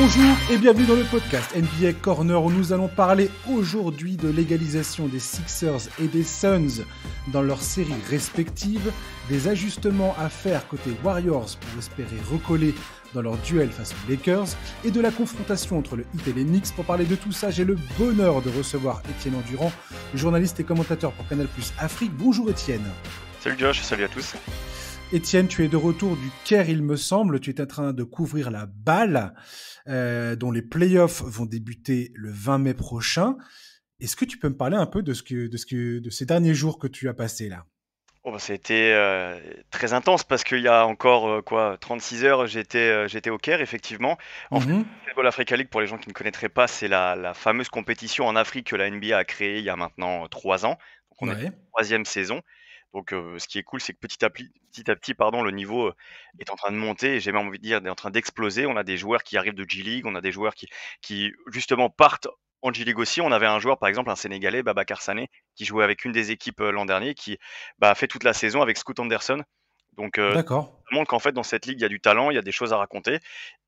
Bonjour et bienvenue dans le podcast NBA Corner où nous allons parler aujourd'hui de l'égalisation des Sixers et des Suns dans leurs séries respectives, des ajustements à faire côté Warriors pour espérer recoller dans leur duel face aux Lakers et de la confrontation entre le Heat et les Knicks. Pour parler de tout ça, j'ai le bonheur de recevoir Étienne Endurant, journaliste et commentateur pour Canal+ Afrique. Bonjour Étienne. Salut Josh, salut à tous. Étienne, tu es de retour du Caire, il me semble. Tu es en train de couvrir la balle, dont les playoffs vont débuter le 20 mai prochain. Est-ce que tu peux me parler un peu de ces derniers jours que tu as passés là ? Ça a été très intense parce qu'il y a encore 36 heures, j'étais au Caire, effectivement. En fait, Football Africa League, pour les gens qui ne connaîtraient pas, c'est la fameuse compétition en Afrique que la NBA a créée il y a maintenant 3 ans. Donc on est en troisième saison. Donc, ce qui est cool, c'est que petit à petit, le niveau est en train de monter et j'ai même envie de dire, est en train d'exploser. On a des joueurs qui arrivent de G-League, on a des joueurs qui justement partent en G-League aussi. On avait un joueur, par exemple, un Sénégalais, Babacar Sané, qui jouait avec une des équipes l'an dernier, qui a fait toute la saison avec Scoot Anderson. Donc, D'accord. ça montre qu'en fait, dans cette ligue, il y a du talent, il y a des choses à raconter.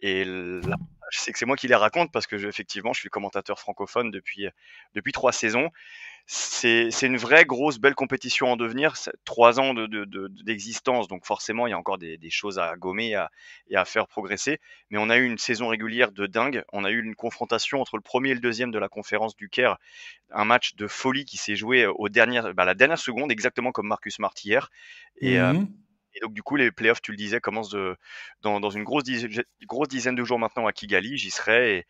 Et là, je sais que c'est moi qui les raconte parce que effectivement, je suis commentateur francophone depuis 3 saisons. C'est une vraie grosse belle compétition en devenir, 3 ans d'existence, donc forcément il y a encore des choses à gommer et à faire progresser. Mais on a eu une saison régulière de dingue, on a eu une confrontation entre le premier et le deuxième de la conférence du Caire, un match de folie qui s'est joué la dernière seconde, exactement comme Marcus Smart hier. Et donc du coup les playoffs, tu le disais, commencent dans une grosse dizaine de jours maintenant à Kigali, j'y serai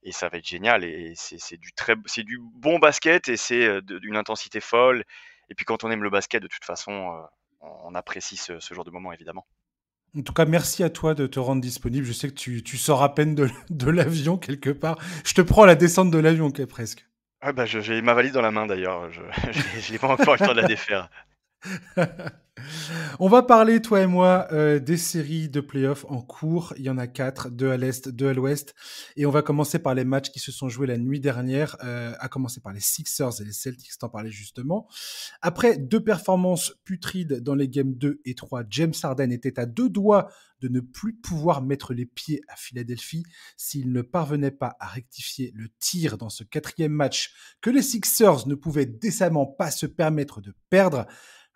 et ça va être génial et c'est du bon basket et c'est d'une intensité folle. Et puis quand on aime le basket, de toute façon, on apprécie ce genre de moment, évidemment. En tout cas, merci à toi de te rendre disponible. Je sais que tu sors à peine de l'avion quelque part. Je te prends à la descente de l'avion, presque. Ah j'ai ma valise dans la main d'ailleurs, je n'ai pas encore eu le temps de la défaire. On va parler, toi et moi, des séries de playoffs en cours. Il y en a 4, 2 à l'Est, 2 à l'Ouest. Et on va commencer par les matchs qui se sont joués la nuit dernière, à commencer par les Sixers et les Celtics, t'en parlais justement. Après 2 performances putrides dans les games 2 et 3, James Harden était à 2 doigts de ne plus pouvoir mettre les pieds à Philadelphie s'il ne parvenait pas à rectifier le tir dans ce 4e match que les Sixers ne pouvaient décemment pas se permettre de perdre.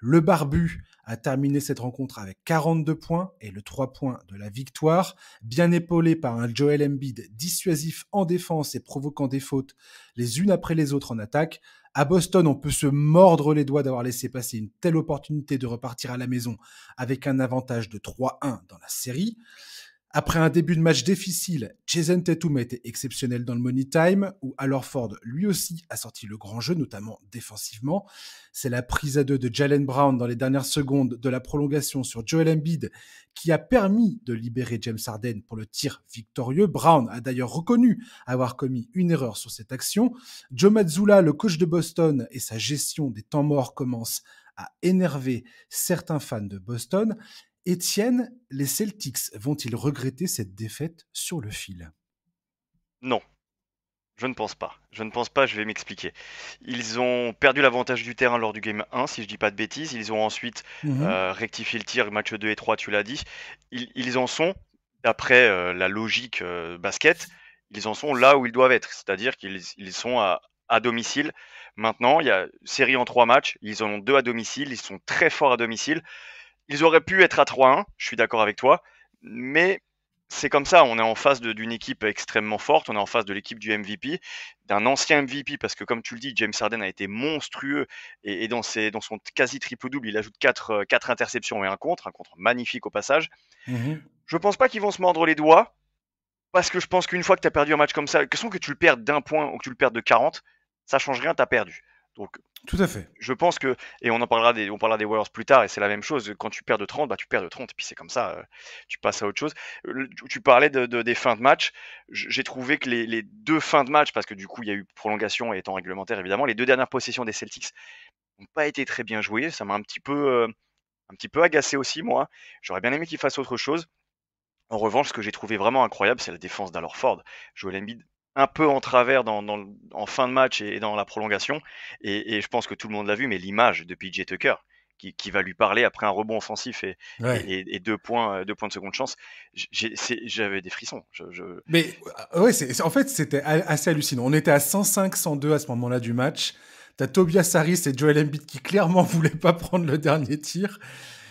Le barbu a terminé cette rencontre avec 42 points et le 3 points de la victoire, bien épaulé par un Joel Embiid dissuasif en défense et provoquant des fautes les unes après les autres en attaque. À Boston, on peut se mordre les doigts d'avoir laissé passer une telle opportunité de repartir à la maison avec un avantage de 3-1 dans la série. Après un début de match difficile, Jason Tatum a été exceptionnel dans le money time, où Al Horford, lui aussi, a sorti le grand jeu, notamment défensivement. C'est la prise à 2 de Jaylen Brown dans les dernières secondes de la prolongation sur Joel Embiid qui a permis de libérer James Harden pour le tir victorieux. Brown a d'ailleurs reconnu avoir commis une erreur sur cette action. Joe Mazzulla, le coach de Boston, et sa gestion des temps morts commencent à énerver certains fans de Boston. Étienne, les Celtics vont-ils regretter cette défaite sur le fil ? Non, je ne pense pas. Je vais m'expliquer. Ils ont perdu l'avantage du terrain lors du game 1, si je dis pas de bêtises. Ils ont ensuite rectifié le tir, match 2 et 3, tu l'as dit. Ils en sont, d'après la logique basket, ils en sont là où ils doivent être. C'est-à-dire qu'ils sont à domicile. Maintenant, il y a série en 3 matchs. Ils en ont 2 à domicile. Ils sont très forts à domicile. Ils auraient pu être à 3-1, je suis d'accord avec toi, mais c'est comme ça, on est en face d'une équipe extrêmement forte, on est en face de l'équipe du MVP, d'un ancien MVP, parce que comme tu le dis, James Harden a été monstrueux, et dans son quasi triple-double, il ajoute 4 interceptions et un contre magnifique au passage. Je pense pas qu'ils vont se mordre les doigts, parce que je pense qu'une fois que tu as perdu un match comme ça, que tu le perdes d'1 point ou que tu le perdes de 40, ça change rien, tu as perdu. Donc, tout à fait. Je pense que, et on parlera des Warriors plus tard, et c'est la même chose, quand tu perds de 30, tu perds de 30, et puis c'est comme ça, tu passes à autre chose. Tu parlais des fins de match, j'ai trouvé que les 2 fins de match, parce que du coup il y a eu prolongation et temps réglementaire évidemment, les 2 dernières possessions des Celtics n'ont pas été très bien jouées, ça m'a un petit peu agacé aussi moi, j'aurais bien aimé qu'ils fassent autre chose. En revanche, ce que j'ai trouvé vraiment incroyable, c'est la défense d'Al Horford. Joel Embiid un peu en travers en fin de match et dans la prolongation. Et je pense que tout le monde l'a vu, mais l'image de PJ Tucker, qui va lui parler après un rebond offensif Ouais. et 2 points de seconde chance. J'avais des frissons. Mais ouais, en fait, c'était assez hallucinant. On était à 105-102 à ce moment-là du match. T'as Tobias Harris et Joel Embiid qui clairement voulaient pas prendre le dernier tir.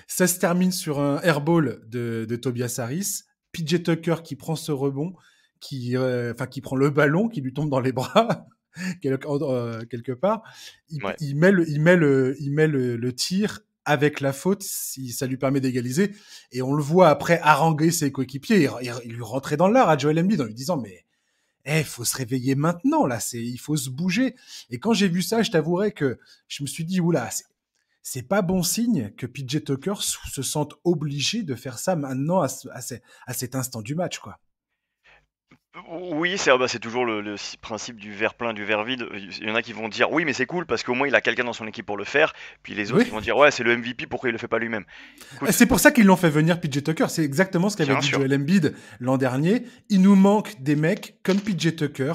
Ça se termine sur un airball de Tobias Harris. PJ Tucker qui prend ce rebond, qui prend le ballon, qui lui tombe dans les bras quelque part. Ouais. Il met le tir avec la faute, si ça lui permet d'égaliser. Et on le voit après haranguer ses coéquipiers. Il lui rentrait dans l'art à Joel Embiid en lui disant mais faut se réveiller maintenant là, il faut se bouger. Et quand j'ai vu ça, je t'avouerai que je me suis dit oula, c'est pas bon signe que PJ Tucker se sente obligé de faire ça maintenant à cet instant du match quoi. Oui, c'est toujours le principe du verre plein, du verre vide. Il y en a qui vont dire oui, mais c'est cool parce qu'au moins il a quelqu'un dans son équipe pour le faire. Puis les autres, Oui, ils vont dire ouais, c'est le MVP, pourquoi il le fait pas lui-même? Écoute, c'est pour ça qu'ils l'ont fait venir PJ Tucker. C'est exactement ce qu'avait bien dit sûr. Joel Embiid l'an dernier. Il nous manque des mecs comme PJ Tucker,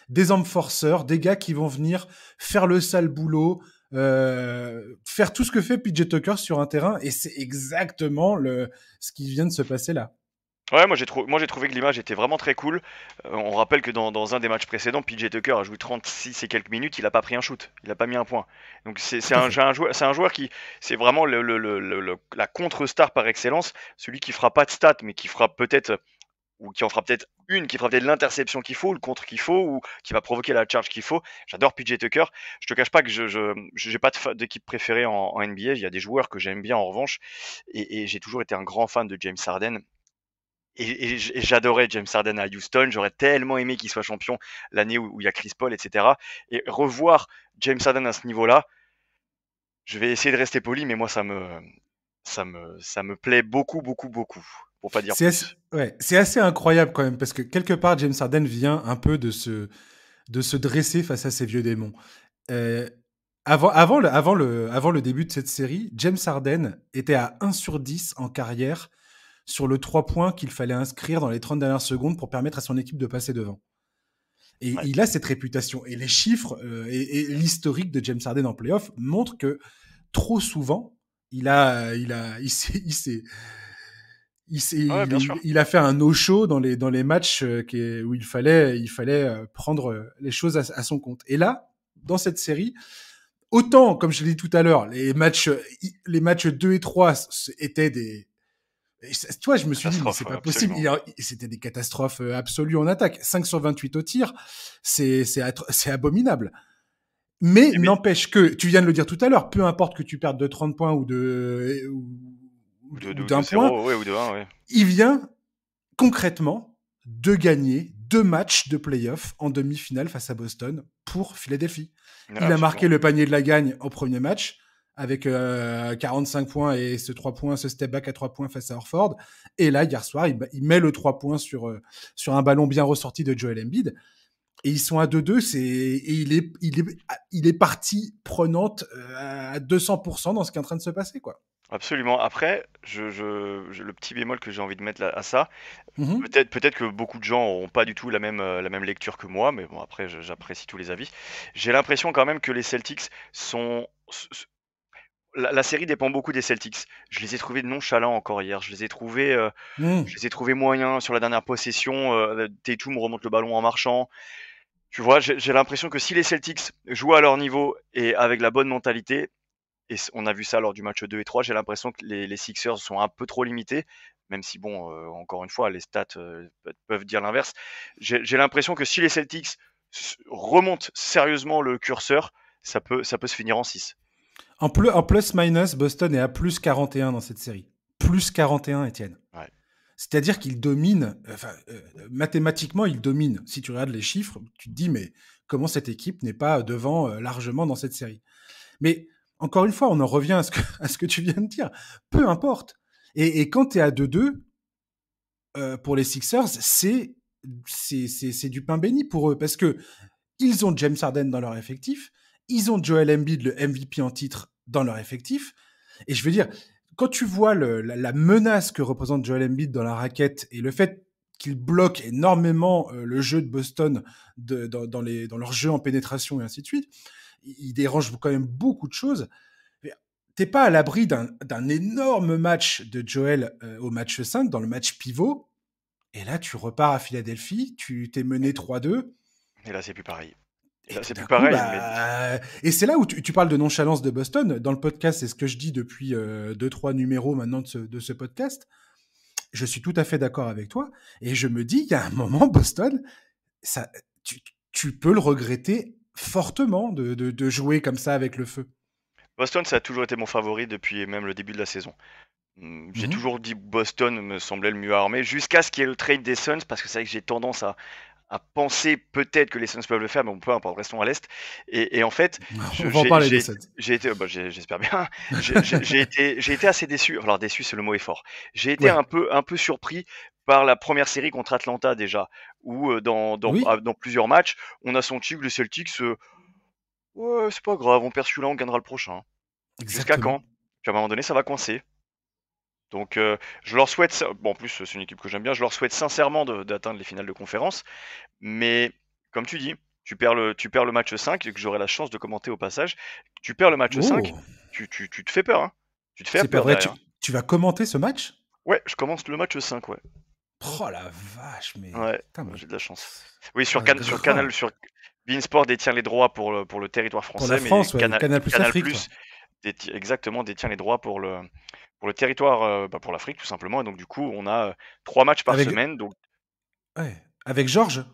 des hommes forceurs, des gars qui vont venir faire le sale boulot, faire tout ce que fait PJ Tucker sur un terrain. Et c'est exactement ce qui vient de se passer là. Ouais, moi j'ai trouvé que l'image était vraiment très cool. On rappelle que dans un des matchs précédents, PJ Tucker a joué 36 et quelques minutes, il a pas pris un shoot, il a pas mis un point. Donc Tout à fait. c'est un joueur qui, c'est vraiment la contre-star par excellence, celui qui fera pas de stats, mais qui fera peut-être, ou qui en fera peut-être une, qui fera peut-être l'interception qu'il faut, le contre qu'il faut, ou qui va provoquer la charge qu'il faut. J'adore PJ Tucker. Je te cache pas que je j'ai pas d'équipe préférée en NBA. Il y a des joueurs que j'aime bien en revanche, et j'ai toujours été un grand fan de James Harden. Et j'adorais James Harden à Houston. J'aurais tellement aimé qu'il soit champion l'année où il y a Chris Paul, etc. Et revoir James Harden à ce niveau-là, je vais essayer de rester poli, mais moi ça me plaît beaucoup, beaucoup, beaucoup, pour pas dire plus. C'est assez incroyable quand même parce que quelque part James Harden vient un peu de se dresser face à ces vieux démons. Euh, avant le début de cette série, James Harden était à 1 sur 10 en carrière sur le 3 points qu'il fallait inscrire dans les 30 dernières secondes pour permettre à son équipe de passer devant. Et Ouais. il a cette réputation. Et les chiffres et l'historique de James Harden en playoff montrent que trop souvent, Ouais, bien sûr. il a fait un no-show dans les matchs où il fallait prendre les choses à son compte. Et là, dans cette série, autant, comme je l'ai dit tout à l'heure, les matchs 2 et 3 étaient des... Toi, je me suis dit, mais c'est Catastrophe, ouais, pas possible. absolument. C'était des catastrophes absolues en attaque. 5 sur 28 au tir, c'est abominable. Mais Mais n'empêche que, tu viens de le dire tout à l'heure, peu importe que tu perdes de 30 points ou de, ou de, de d'un point, 0, ouais, ou de 1, ouais. il vient concrètement de gagner 2 matchs de playoff en demi-finale face à Boston pour Philadelphie. Ouais, Il a marqué absolument. le panier de la gagne au premier match avec 45 points et ce step back à 3 points face à Horford. Et là, hier soir, il met le 3 points sur un ballon bien ressorti de Joel Embiid. Et ils sont à 2-2, il est partie prenante à 200% dans ce qui est en train de se passer, quoi. Absolument. Après, le petit bémol que j'ai envie de mettre à ça, Mhm. peut-être que beaucoup de gens n'auront pas du tout la même lecture que moi, mais bon, après, j'apprécie tous les avis. J'ai l'impression quand même que les Celtics sont. La série dépend beaucoup des Celtics. Je les ai trouvés nonchalants encore hier. Je Mhm. les ai trouvés moyens sur la dernière possession. Tatum remonte le ballon en marchant. Tu vois, j'ai l'impression que si les Celtics jouent à leur niveau et avec la bonne mentalité, et on a vu ça lors du match 2 et 3, j'ai l'impression que les Sixers sont un peu trop limités, même si bon, encore une fois, les stats peuvent dire l'inverse. J'ai l'impression que si les Celtics remontent sérieusement le curseur, ça peut se finir en 6. En plus-minus, Boston est à plus 41 dans cette série. Plus 41, Étienne. Ouais. C'est-à-dire qu'il domine, mathématiquement, il domine. Si tu regardes les chiffres, tu te dis, mais comment cette équipe n'est pas devant largement dans cette série. Mais encore une fois, on en revient à ce que tu viens de dire. Peu importe. Et quand tu es à 2-2, pour les Sixers, c'est du pain béni pour eux parce que ils ont James Harden dans leur effectif, ils ont Joel Embiid, le MVP en titre, dans leur effectif. Et je veux dire, quand tu vois la menace que représente Joel Embiid dans la raquette et le fait qu'il bloque énormément le jeu de Boston dans leur jeu en pénétration et ainsi de suite, il dérange quand même beaucoup de choses. t'es pas à l'abri d'un énorme match de Joel au match 5, dans le match pivot. Et là, tu repars à Philadelphie, tu t'es mené 3-2. Et là, c'est plus pareil. Et Et là, tout c'est plus d'un coup, pareil, mais et c'est là où tu parles de nonchalance de Boston. Dans le podcast, c'est ce que je dis depuis 2-3 numéros maintenant de ce podcast. Je suis tout à fait d'accord avec toi. Et je me dis, il y a un moment, Boston, ça, tu peux le regretter fortement de jouer comme ça avec le feu. Boston, ça a toujours été mon favori depuis même le début de la saison. J'ai Mhm. toujours dit que Boston me semblait le mieux armé, jusqu'à ce qu'il y ait le trade des Suns, parce que c'est vrai que j'ai tendance à penser peut-être que les Suns peuvent le faire, mais on peut importe, restons à l'Est. Et en fait, On va en parler des Suns. j'ai été, bah, j'espère bien, j'ai été assez déçu. Alors déçu, c'est le mot est fort. J'ai été Ouais. un peu surpris par la première série contre Atlanta déjà, où Oui, dans plusieurs matchs, on a senti que les Celtics, ouais, c'est pas grave, on perd celui-là, on gagnera le prochain. Jusqu'à exactement. quand? Puis à un moment donné, ça va coincer. Donc, je leur souhaite, bon, en plus, c'est une équipe que j'aime bien, je leur souhaite sincèrement d'atteindre les finales de conférence. Mais, comme tu dis, tu perds le match 5 et que j'aurai la chance de commenter au passage. Tu perds le match 5, Oh, tu te fais peur, hein. Tu te fais c'est pas peur vrai. derrière. Tu vas commenter ce match? Ouais, je commence le match 5, ouais. Oh la vache, mais Ouais, putain, mais j'ai de la chance. Oui, un Sur Canal, gras. sur Beansport détient les droits pour le territoire Pour la français, mais France, ouais. Canal plus Canal Afrique, toi. Plus exactement détient les droits pour le territoire, pour l'Afrique tout simplement. Et donc du coup, on a 3 matchs par Avec, semaine. Donc, ouais. Avec Georges?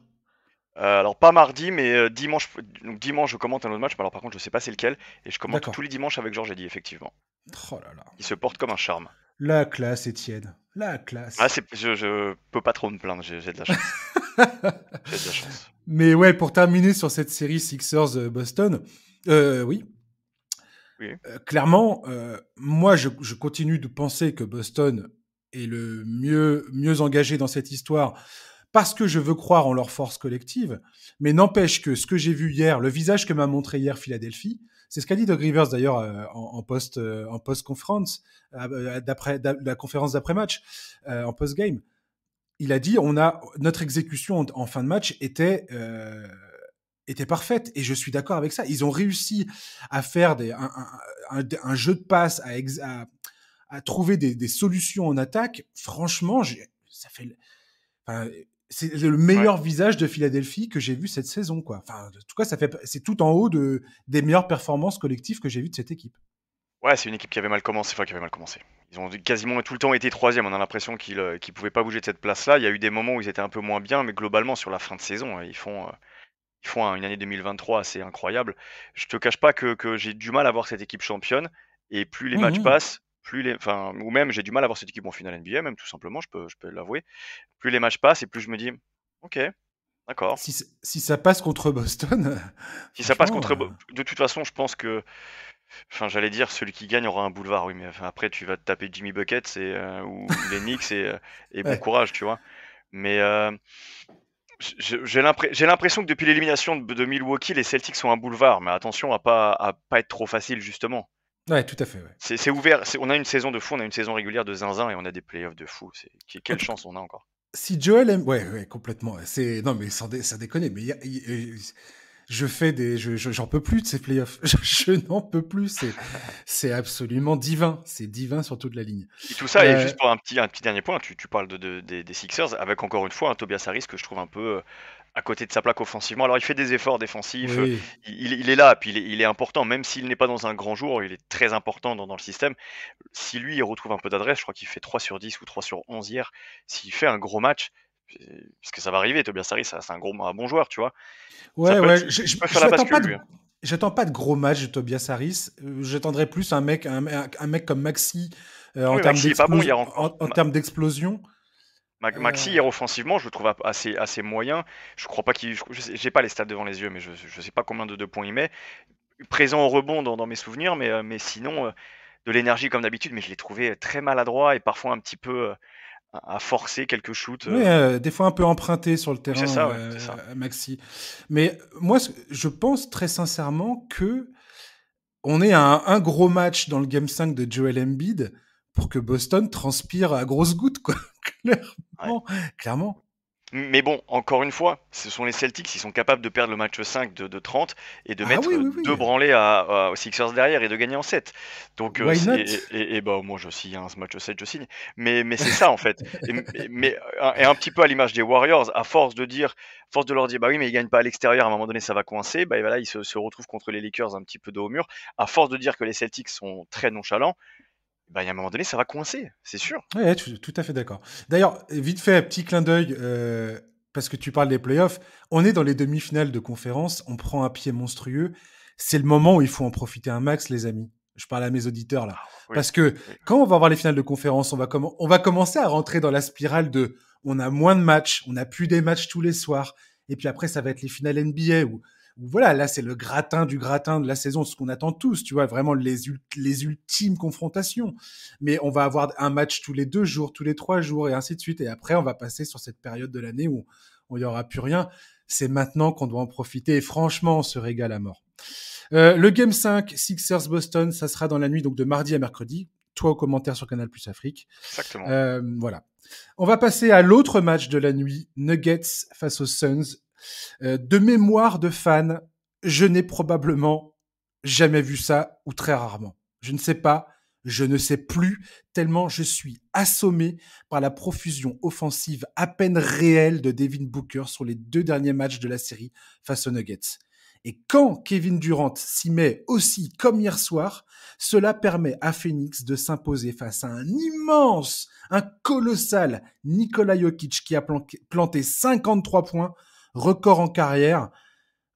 alors pas mardi, mais dimanche. Donc dimanche, je commente un autre match. Mais alors par contre, je sais pas c'est lequel. Et je commente tous D'accord. les dimanches avec Georges Eddy, effectivement. Oh là là. Il se porte comme un charme. La classe, Étienne. La Ah, classe. je peux pas trop me plaindre. J'ai de la chance. J'ai de la chance. Mais ouais, pour terminer sur cette série Sixers-Boston, oui, Oui. clairement, moi, je continue de penser que Boston est le mieux engagé dans cette histoire parce que je veux croire en leur force collective. Mais n'empêche que ce que j'ai vu hier, le visage que m'a montré hier Philadelphie, c'est ce qu'a dit Doug Rivers d'ailleurs en post-conférence, la conférence d'après-match, en post-game. Il a dit notre exécution en fin de match était parfaite et je suis d'accord avec ça. Ils ont réussi à faire un jeu de passe, à trouver des solutions en attaque. Franchement, ça fait, enfin, c'est le Ouais. meilleur visage de Philadelphie que j'ai vu cette saison, quoi. Enfin, en tout cas, c'est tout en haut des meilleures performances collectives que j'ai vues de cette équipe. Ouais, c'est une équipe qui avait mal commencé. Enfin, qui avait mal commencé. Ils ont quasiment tout le temps été troisième. On a l'impression qu'ils pouvaient pas bouger de cette place-là. Il y a eu des moments où ils étaient un peu moins bien, mais globalement, sur la fin de saison, ils font une année 2023 assez incroyable. Je te cache pas que j'ai du mal à voir cette équipe championne. Et plus les matchs Mmh. passent, enfin, ou même j'ai du mal à voir cette équipe en finale NBA, même tout simplement, je peux l'avouer. Plus les matchs passent et plus je me dis, ok, d'accord. Si ça passe contre Boston, Si ça passe franchement, contre, de toute façon, je pense que, enfin, j'allais dire, celui qui gagne aura un boulevard, oui, mais enfin, après, tu vas te taper Jimmy Buckets ou les Knicks et bon ouais. courage, tu vois. Mais j'ai l'impression que depuis l'élimination de Milwaukee, les Celtics sont un boulevard. Mais attention à pas être trop facile, justement. Ouais, tout à fait, ouais. C'est ouvert. On a une saison de fou, on a une saison régulière de zinzin et on a des playoffs de fou. En Quelle tout cas, chance on a encore. si Joel aime, ouais, ouais, complètement. Non, mais ça déconne. Mais j'en peux plus de ces playoffs. Je n'en peux plus. C'est absolument divin. C'est divin sur toute la ligne. Et tout ça, et Euh, juste pour un petit dernier point, tu parles des Sixers, avec encore une fois un Tobias Harris que je trouve un peu à côté de sa plaque offensivement. Alors il fait des efforts défensifs, oui. il est là, puis il est important, même s'il n'est pas dans un grand jour, il est très important dans le système. Si lui, il retrouve un peu d'adresse, je crois qu'il fait 3 sur 10 ou 3 sur 11 hier, s'il fait un gros match, parce que ça va arriver, Tobias Harris, c'est un bon joueur, tu vois. Ça Ouais, peut être, ouais. il peut faire la bascule, lui, hein. J'attends pas de gros matchs de Tobias Harris. J'attendrai plus un mec comme Maxi Ah oui, Maxi est pas bon hier encore. en termes d'explosion. Maxi, Euh, hier, offensivement, je le trouve assez moyen. Je crois pas qu'il. J'ai pas les stats devant les yeux, mais je sais pas combien de points il met. Présent au rebond dans mes souvenirs, mais sinon, de l'énergie comme d'habitude, mais je l'ai trouvé très maladroit et parfois un petit peu à forcer quelques shoots. Oui, des fois un peu emprunté sur le Oui, c'est terrain, ça, ouais, c'est ça. Maxi. Mais moi, je pense très sincèrement que on est à un gros match dans le Game 5 de Joel Embiid pour que Boston transpire à grosses gouttes, quoi. Ouais. Clairement. Clairement. Mais bon, encore une fois, ce sont les Celtics, ils sont capables de perdre le match 5 de 30 et de Ah oui, mettre oui, deux oui. branlées aux Sixers derrière et de gagner en 7. Donc, Why not? bah, moi, je signe ce match 7, je signe. Mais c'est ça, en fait. Et un petit peu à l'image des Warriors, à force de leur dire, bah oui, mais ils gagnent pas à l'extérieur, à un moment donné, ça va coincer, bah voilà, ils se retrouvent contre les Lakers un petit peu dos au mur. À force de dire que les Celtics sont très nonchalants, bah, il y a un moment donné, ça va coincer, c'est sûr. Ouais, tout à fait d'accord. D'ailleurs, vite fait, petit clin d'œil, parce que tu parles des playoffs, on est dans les demi-finales de conférence, on prend un pied monstrueux. C'est le moment où il faut en profiter un max, les amis. Je parle à mes auditeurs là. Oui, Parce que oui. quand on va voir les finales de conférence, on va commencer à rentrer dans la spirale de on a moins de matchs, on n'a plus des matchs tous les soirs. Et puis après, ça va être les finales NBA où voilà, là, c'est le gratin du gratin de la saison, ce qu'on attend tous, tu vois, vraiment les ultimes confrontations. Mais on va avoir un match tous les 2 jours, tous les 3 jours, et ainsi de suite. Et après, on va passer sur cette période de l'année où il n'y aura plus rien. C'est maintenant qu'on doit en profiter. Et franchement, on se régale à mort. Le Game 5, Sixers-Boston, ça sera dans la nuit donc de mardi à mercredi. Toi, aux commentaires sur Canal Plus Afrique. Exactement. Voilà. On va passer à l'autre match de la nuit, Nuggets face aux Suns. De mémoire de fan, je n'ai probablement jamais vu ça, ou très rarement. Je ne sais pas, je ne sais plus, tellement je suis assommé par la profusion offensive à peine réelle de Devin Booker sur les 2 derniers matchs de la série face aux Nuggets. Et quand Kevin Durant s'y met aussi comme hier soir, cela permet à Phoenix de s'imposer face à un colossal Nikola Jokic qui a planté 53 points, record en carrière.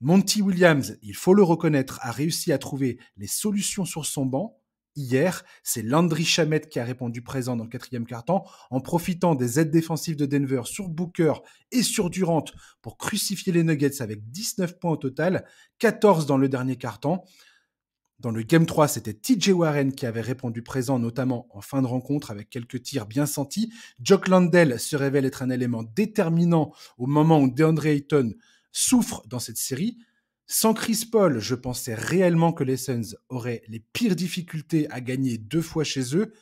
Monty Williams, il faut le reconnaître, a réussi à trouver les solutions sur son banc. Hier, c'est Landry Shamet qui a répondu présent dans le 4e quart-temps en profitant des aides défensives de Denver sur Booker et sur Durant pour crucifier les Nuggets avec 19 points au total, 14 dans le dernier quart-temps. Dans le Game 3, c'était TJ Warren qui avait répondu présent, notamment en fin de rencontre avec quelques tirs bien sentis. Jock Landale se révèle être un élément déterminant au moment où DeAndre Ayton souffre dans cette série. Sans Chris Paul, je pensais réellement que les Suns auraient les pires difficultés à gagner 2 fois chez eux.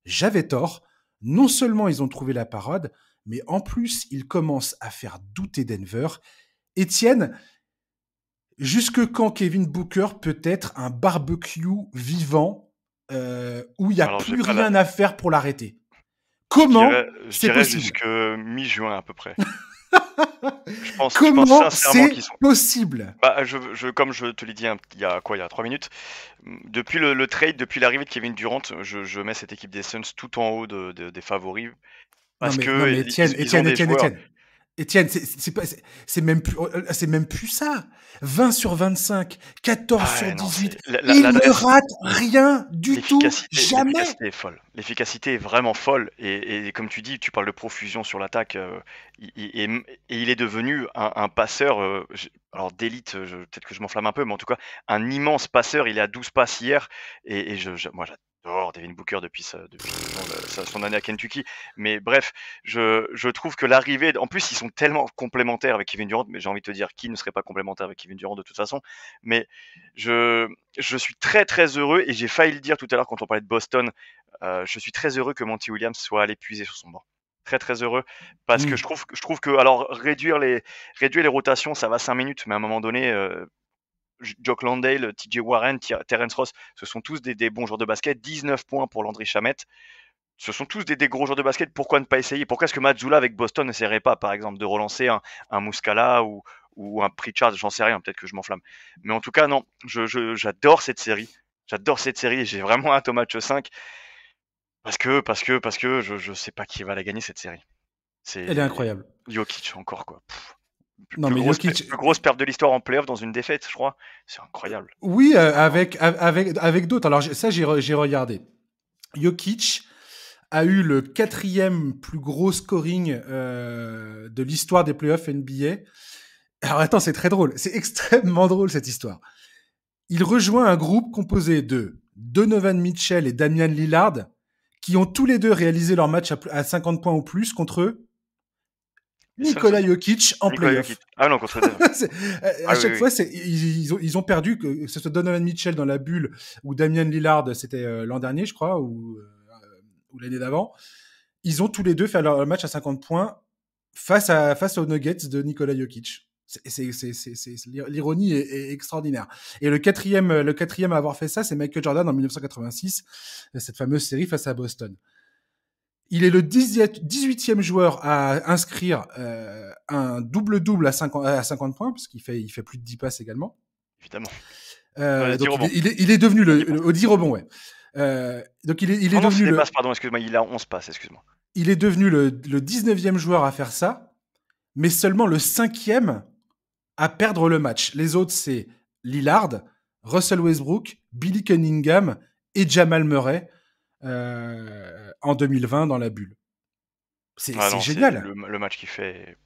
J'avais tort. Non seulement ils ont trouvé la parade, mais en plus, ils commencent à faire douter Denver. Étienne, jusque quand Kevin Booker peut être un barbecue vivant où il n'y a Alors, j'ai plus pas la... rien à faire pour l'arrêter? Je dirais, Comment je c'est dirais possible? jusque mi-juin à peu près. Je pense Comment sincèrement c'est qu'ils sont. possible? Bah, comme je te l'ai dit il y a quoi, il y a 3 minutes, depuis le trade, depuis l'arrivée de Kevin Durant, je mets cette équipe des Suns tout en haut des favoris Non parce mais, non que mais Étienne, ils ont Étienne, des Étienne, joueurs. Étienne. Étienne, c'est même plus ça. 20 sur 25, 14 Ah sur ouais, non, 18. Il ne l'adresse, rate rien du tout. Jamais. l'efficacité est folle. L'efficacité est vraiment folle. Et comme tu dis, tu parles de profusion sur l'attaque. Et il est devenu un passeur, alors d'élite, peut-être que je m'enflamme un peu, mais en tout cas, un immense passeur. Il est à 12 passes hier. Moi, j'adore Devin Booker depuis son année à Kentucky. Mais bref, je trouve que l'arrivée. En plus, ils sont tellement complémentaires avec Kevin Durant. Mais j'ai envie de te dire, qui ne serait pas complémentaire avec Kevin Durant de toute façon. Mais je, je suis très très heureux, et j'ai failli le dire tout à l'heure quand on parlait de Boston, je suis très heureux que Monty Williams soit allé puiser sur son banc. Très très heureux, parce que Mm. je trouve que, alors, réduire les rotations, ça va 5 minutes, mais à un moment donné, Jock Landale, TJ Warren, Terence Ross, ce sont tous des bons joueurs de basket. 19 points pour Landry Shamet. Ce sont tous des gros joueurs de basket. Pourquoi ne pas essayer? Pourquoi est-ce que Mazzulla avec Boston n'essaierait pas, par exemple, de relancer un Muscala ou un Pritchard? J'en sais rien, peut-être que je m'enflamme. Mais en tout cas, non, j'adore cette série. J'adore cette série et j'ai vraiment hâte au match 5 parce que je sais pas qui va la gagner cette série. Elle est C'est incroyable. Jokic encore, quoi. Pff, Non mais Jokic, plus grosse perte de l'histoire en playoff dans une défaite, je crois. C'est incroyable. oui, Vraiment. avec d'autres. Alors ça, j'ai regardé. Jokic a eu le 4e plus gros scoring de l'histoire des playoffs NBA. Alors attends, c'est très drôle. C'est extrêmement drôle cette histoire. Il rejoint un groupe composé de Donovan Mitchell et Damian Lillard, qui ont tous les deux réalisé leur match à 50 points ou plus contre Les Suns Nikola aussi? Jokic en Nicolas Jokic. playoff. Ah non, contre Denver. À Ah oui, chaque oui. fois, ils ont perdu, que ce soit Donovan Mitchell dans la bulle ou Damian Lillard, c'était l'an dernier, je crois, ou l'année d'avant. Ils ont tous les deux fait leur match à 50 points face aux Nuggets de Nikola Jokic. L'ironie est extraordinaire. Et le quatrième à avoir fait ça, c'est Michael Jordan en 1986, cette fameuse série face à Boston. Il est le 18e joueur à inscrire un double-double à 50 points, parce qu'il fait plus de 10 passes également. Évidemment. Donc il est devenu au 10 rebonds, ouais. Donc il est devenu le... passes, pardon, excuse-moi, il a 11 passes, excuse-moi. Il est devenu le 19e joueur à faire ça, mais seulement le 5e à perdre le match. Les autres, c'est Lillard, Russell Westbrook, Billy Cunningham et Jamal Murray en 2020 dans la bulle. C'est génial. Le match qu'il fait...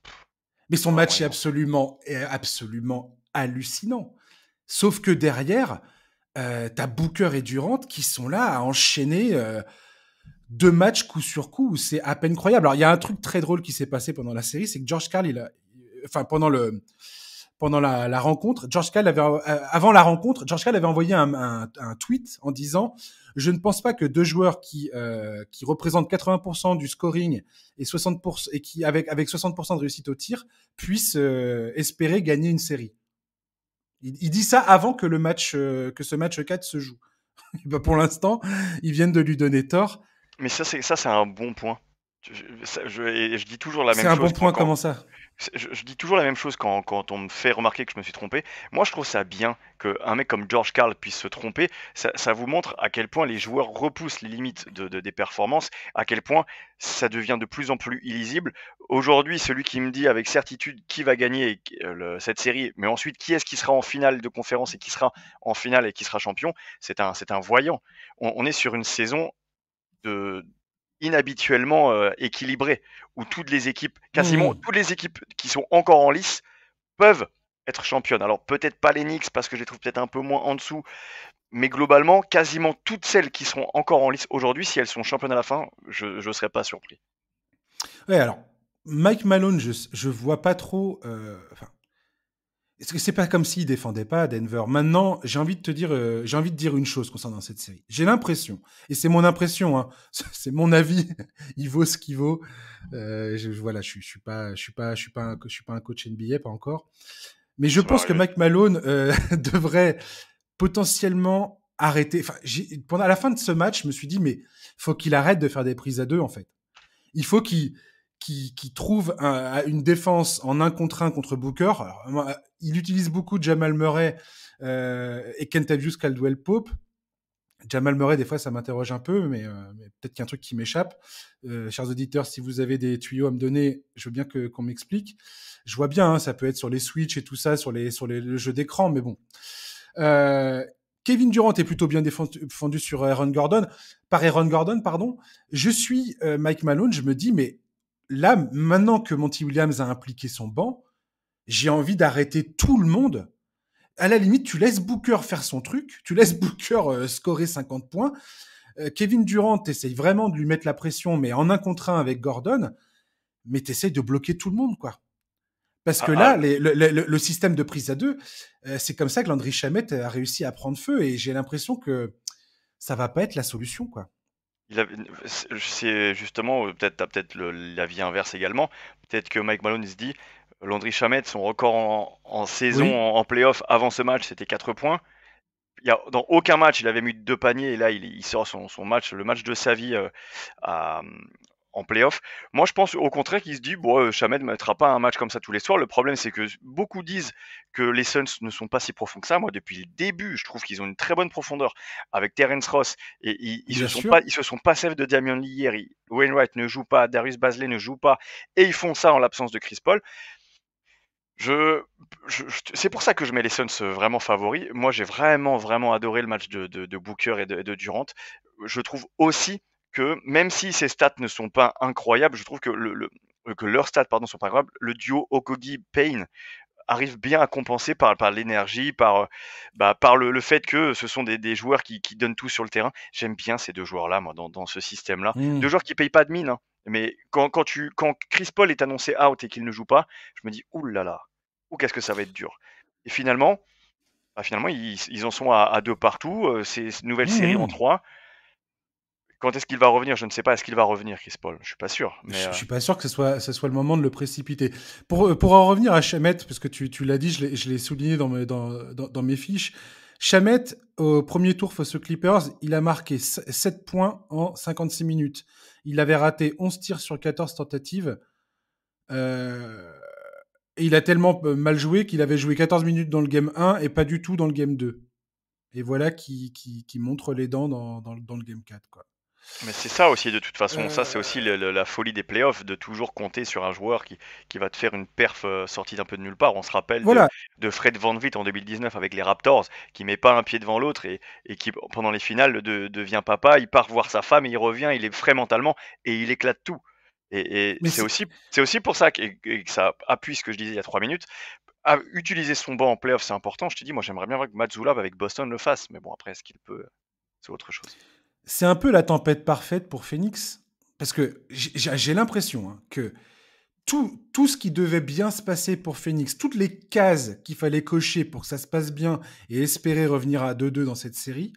Mais son match est absolument hallucinant. Sauf que derrière, t'as Booker et Durant qui sont là à enchaîner 2 matchs coup sur coup. C'est à peine croyable. Alors, il y a un truc très drôle qui s'est passé pendant la série, c'est que George Karl, pendant la rencontre, avant la rencontre, George Karl avait envoyé un tweet en disant « Je ne pense pas que 2 joueurs qui représentent 80% du scoring et 60% et qui avec 60% de réussite au tir puissent espérer gagner une série. » Il dit ça avant que ce match 4 se joue. Ben pour l'instant, ils viennent de lui donner tort. Mais ça, c'est un bon point. Je dis toujours la même chose. C'est un bon point, comment ça? Je dis toujours la même chose quand on me fait remarquer que je me suis trompé. Moi, je trouve ça bien qu'un mec comme George Karl puisse se tromper. Ça vous montre à quel point les joueurs repoussent les limites des performances, à quel point ça devient de plus en plus illisible. Aujourd'hui, celui qui me dit avec certitude qui va gagner cette série, mais ensuite qui est-ce qui sera en finale de conférence et qui sera en finale et qui sera champion, c'est un voyant. On est sur une saison inhabituellement équilibré, où toutes les équipes, quasiment toutes les équipes qui sont encore en lice peuvent être championnes. Alors peut-être pas les Knicks parce que je les trouve peut-être un peu moins en dessous, mais globalement, quasiment toutes celles qui seront encore en lice aujourd'hui, si elles sont championnes à la fin, je ne serais pas surpris. Ouais, alors Mike Malone, je vois pas trop. Est-ce que c'est pas comme s'il défendait pas Denver? Maintenant, j'ai envie de dire une chose concernant cette série. J'ai l'impression, et c'est mon impression, hein, c'est mon avis, il vaut ce qu'il vaut. Voilà, je suis pas un coach NBA, pas encore. Mais je pense que Mike Malone devrait potentiellement arrêter. Enfin, à la fin de ce match, je me suis dit, mais faut qu'il arrête de faire des prises à 2, en fait. Il faut qu'il trouve une défense en 1 contre 1 contre Booker. Alors, il utilise beaucoup Jamal Murray et Kentavious Caldwell-Pope. Jamal Murray, des fois, ça m'interroge un peu, mais peut-être qu'il y a un truc qui m'échappe. Chers auditeurs, si vous avez des tuyaux à me donner, je veux bien qu'on m'explique. Je vois bien, hein, ça peut être sur les Switch et tout ça, sur le jeu d'écran, mais bon. Kevin Durant est plutôt bien défendu sur Aaron Gordon. Je suis Mike Malone, je me dis, mais là, maintenant que Monty Williams a impliqué son banc, j'ai envie d'arrêter tout le monde. À la limite, tu laisses Booker faire son truc, tu laisses Booker scorer 50 points. Kevin Durant, t'essayes vraiment de lui mettre la pression, mais en 1 contre 1 avec Gordon, mais t'essayes de bloquer tout le monde, quoi. Parce que là, le système de prise à 2, c'est comme ça que Landry Shamet a réussi à prendre feu, et j'ai l'impression que ça va pas être la solution, quoi. C'est justement, t'as peut-être l'avis inverse également. Peut-être que Mike Malone se dit, Landry Shamet, son record en saison, oui, en playoff avant ce match, c'était 4 points. Dans aucun match, il avait mis 2 paniers, et là, il sort son match, le match de sa vie en playoff. Moi, je pense au contraire qu'il se dit, bon, Shamet ne mettra pas un match comme ça tous les soirs. Le problème, c'est que beaucoup disent que les Suns ne sont pas si profonds que ça. Moi, depuis le début, je trouve qu'ils ont une très bonne profondeur avec Terrence Ross, et ils se sont pas safe de Damian Lillard. Wainwright ne joue pas, Darius Bazley ne joue pas, et ils font ça en l'absence de Chris Paul. C'est pour ça que je mets les Suns vraiment favoris. Moi, j'ai vraiment adoré le match de Booker et de Durant. Je trouve aussi que même si ces stats ne sont pas incroyables, je trouve que leurs stats sont pas incroyables. Le duo Okogie-Payne arrive bien à compenser par l'énergie, par le fait que ce sont des joueurs qui donnent tout sur le terrain. J'aime bien ces 2 joueurs-là, moi, dans ce système-là. 2 joueurs qui payent pas de mine, hein. Mais quand Chris Paul est annoncé out et qu'il ne joue pas, je me dis, oulala, qu'est-ce que ça va être dur. Et finalement, ils en sont à 2 partout. C'est une nouvelle série en 3. Quand est-ce qu'il va revenir? Je ne sais pas. Est-ce qu'il va revenir, Chris Paul? Je suis pas sûr. Mais Je suis pas sûr que ce soit le moment de le précipiter. Pour en revenir à Shamet, parce que tu l'as dit, je l'ai souligné dans mes fiches. Shamet, au premier tour face aux Clippers, il a marqué 7 points en 56 minutes. Il avait raté 11 tirs sur 14 tentatives. Et il a tellement mal joué qu'il avait joué 14 minutes dans le game 1 et pas du tout dans le game 2. Et voilà qui montre les dents dans le game 4, quoi. Mais c'est ça aussi, de toute façon. Ça, c'est aussi la folie des playoffs, de toujours compter sur un joueur qui va te faire une perf sortie d'un peu de nulle part. On se rappelle Voilà. de Fred VanVleet en 2019 avec les Raptors, qui met pas un pied devant l'autre et qui, pendant les finales, devient papa. Il part voir sa femme et il revient, il est frais mentalement et il éclate tout. Et Mais c'est aussi pour ça que ça appuie ce que je disais il y a 3 minutes. Utiliser son banc en playoff, c'est important. Je te dis, moi, j'aimerais bien voir que Mazzulla avec Boston le fasse. Mais bon, après, est-ce qu'il peut? C'est autre chose. c'est un peu la tempête parfaite pour Phoenix, parce que j'ai l'impression que tout ce qui devait bien se passer pour Phoenix, toutes les cases qu'il fallait cocher pour que ça se passe bien et espérer revenir à 2-2 dans cette série,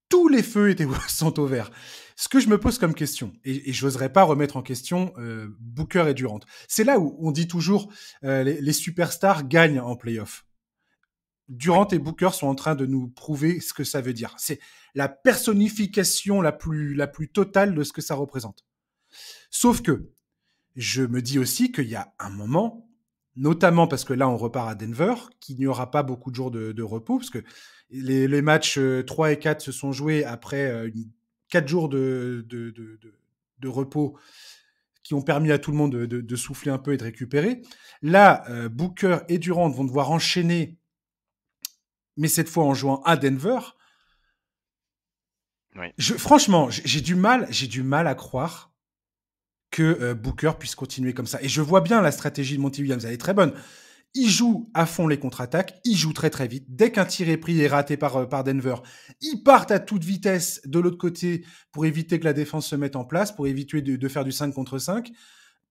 tous les feux sont au vert. Ce que je me pose comme question, et je n'oserais pas remettre en question Booker et Durant, c'est là où on dit toujours les superstars gagnent en playoff. Durant et Booker sont en train de nous prouver ce que ça veut dire. C'est la personnification la plus totale de ce que ça représente. Sauf que je me dis aussi qu'il y a un moment, notamment parce que là on repart à Denver, qu'il n'y aura pas beaucoup de jours de repos, parce que les matchs 3 et 4 se sont joués après 4 jours de repos qui ont permis à tout le monde de souffler un peu et de récupérer. Là, Booker et Durant vont devoir enchaîner, mais cette fois en jouant à Denver. Oui. Franchement, j'ai du mal à croire que Booker puisse continuer comme ça. Et je vois bien la stratégie de Monty Williams, elle est très bonne. Il joue à fond les contre-attaques, il joue très très vite. Dès qu'un tir est pris et raté par Denver, ils partent à toute vitesse de l'autre côté pour éviter que la défense se mette en place, pour éviter de faire du 5 contre 5,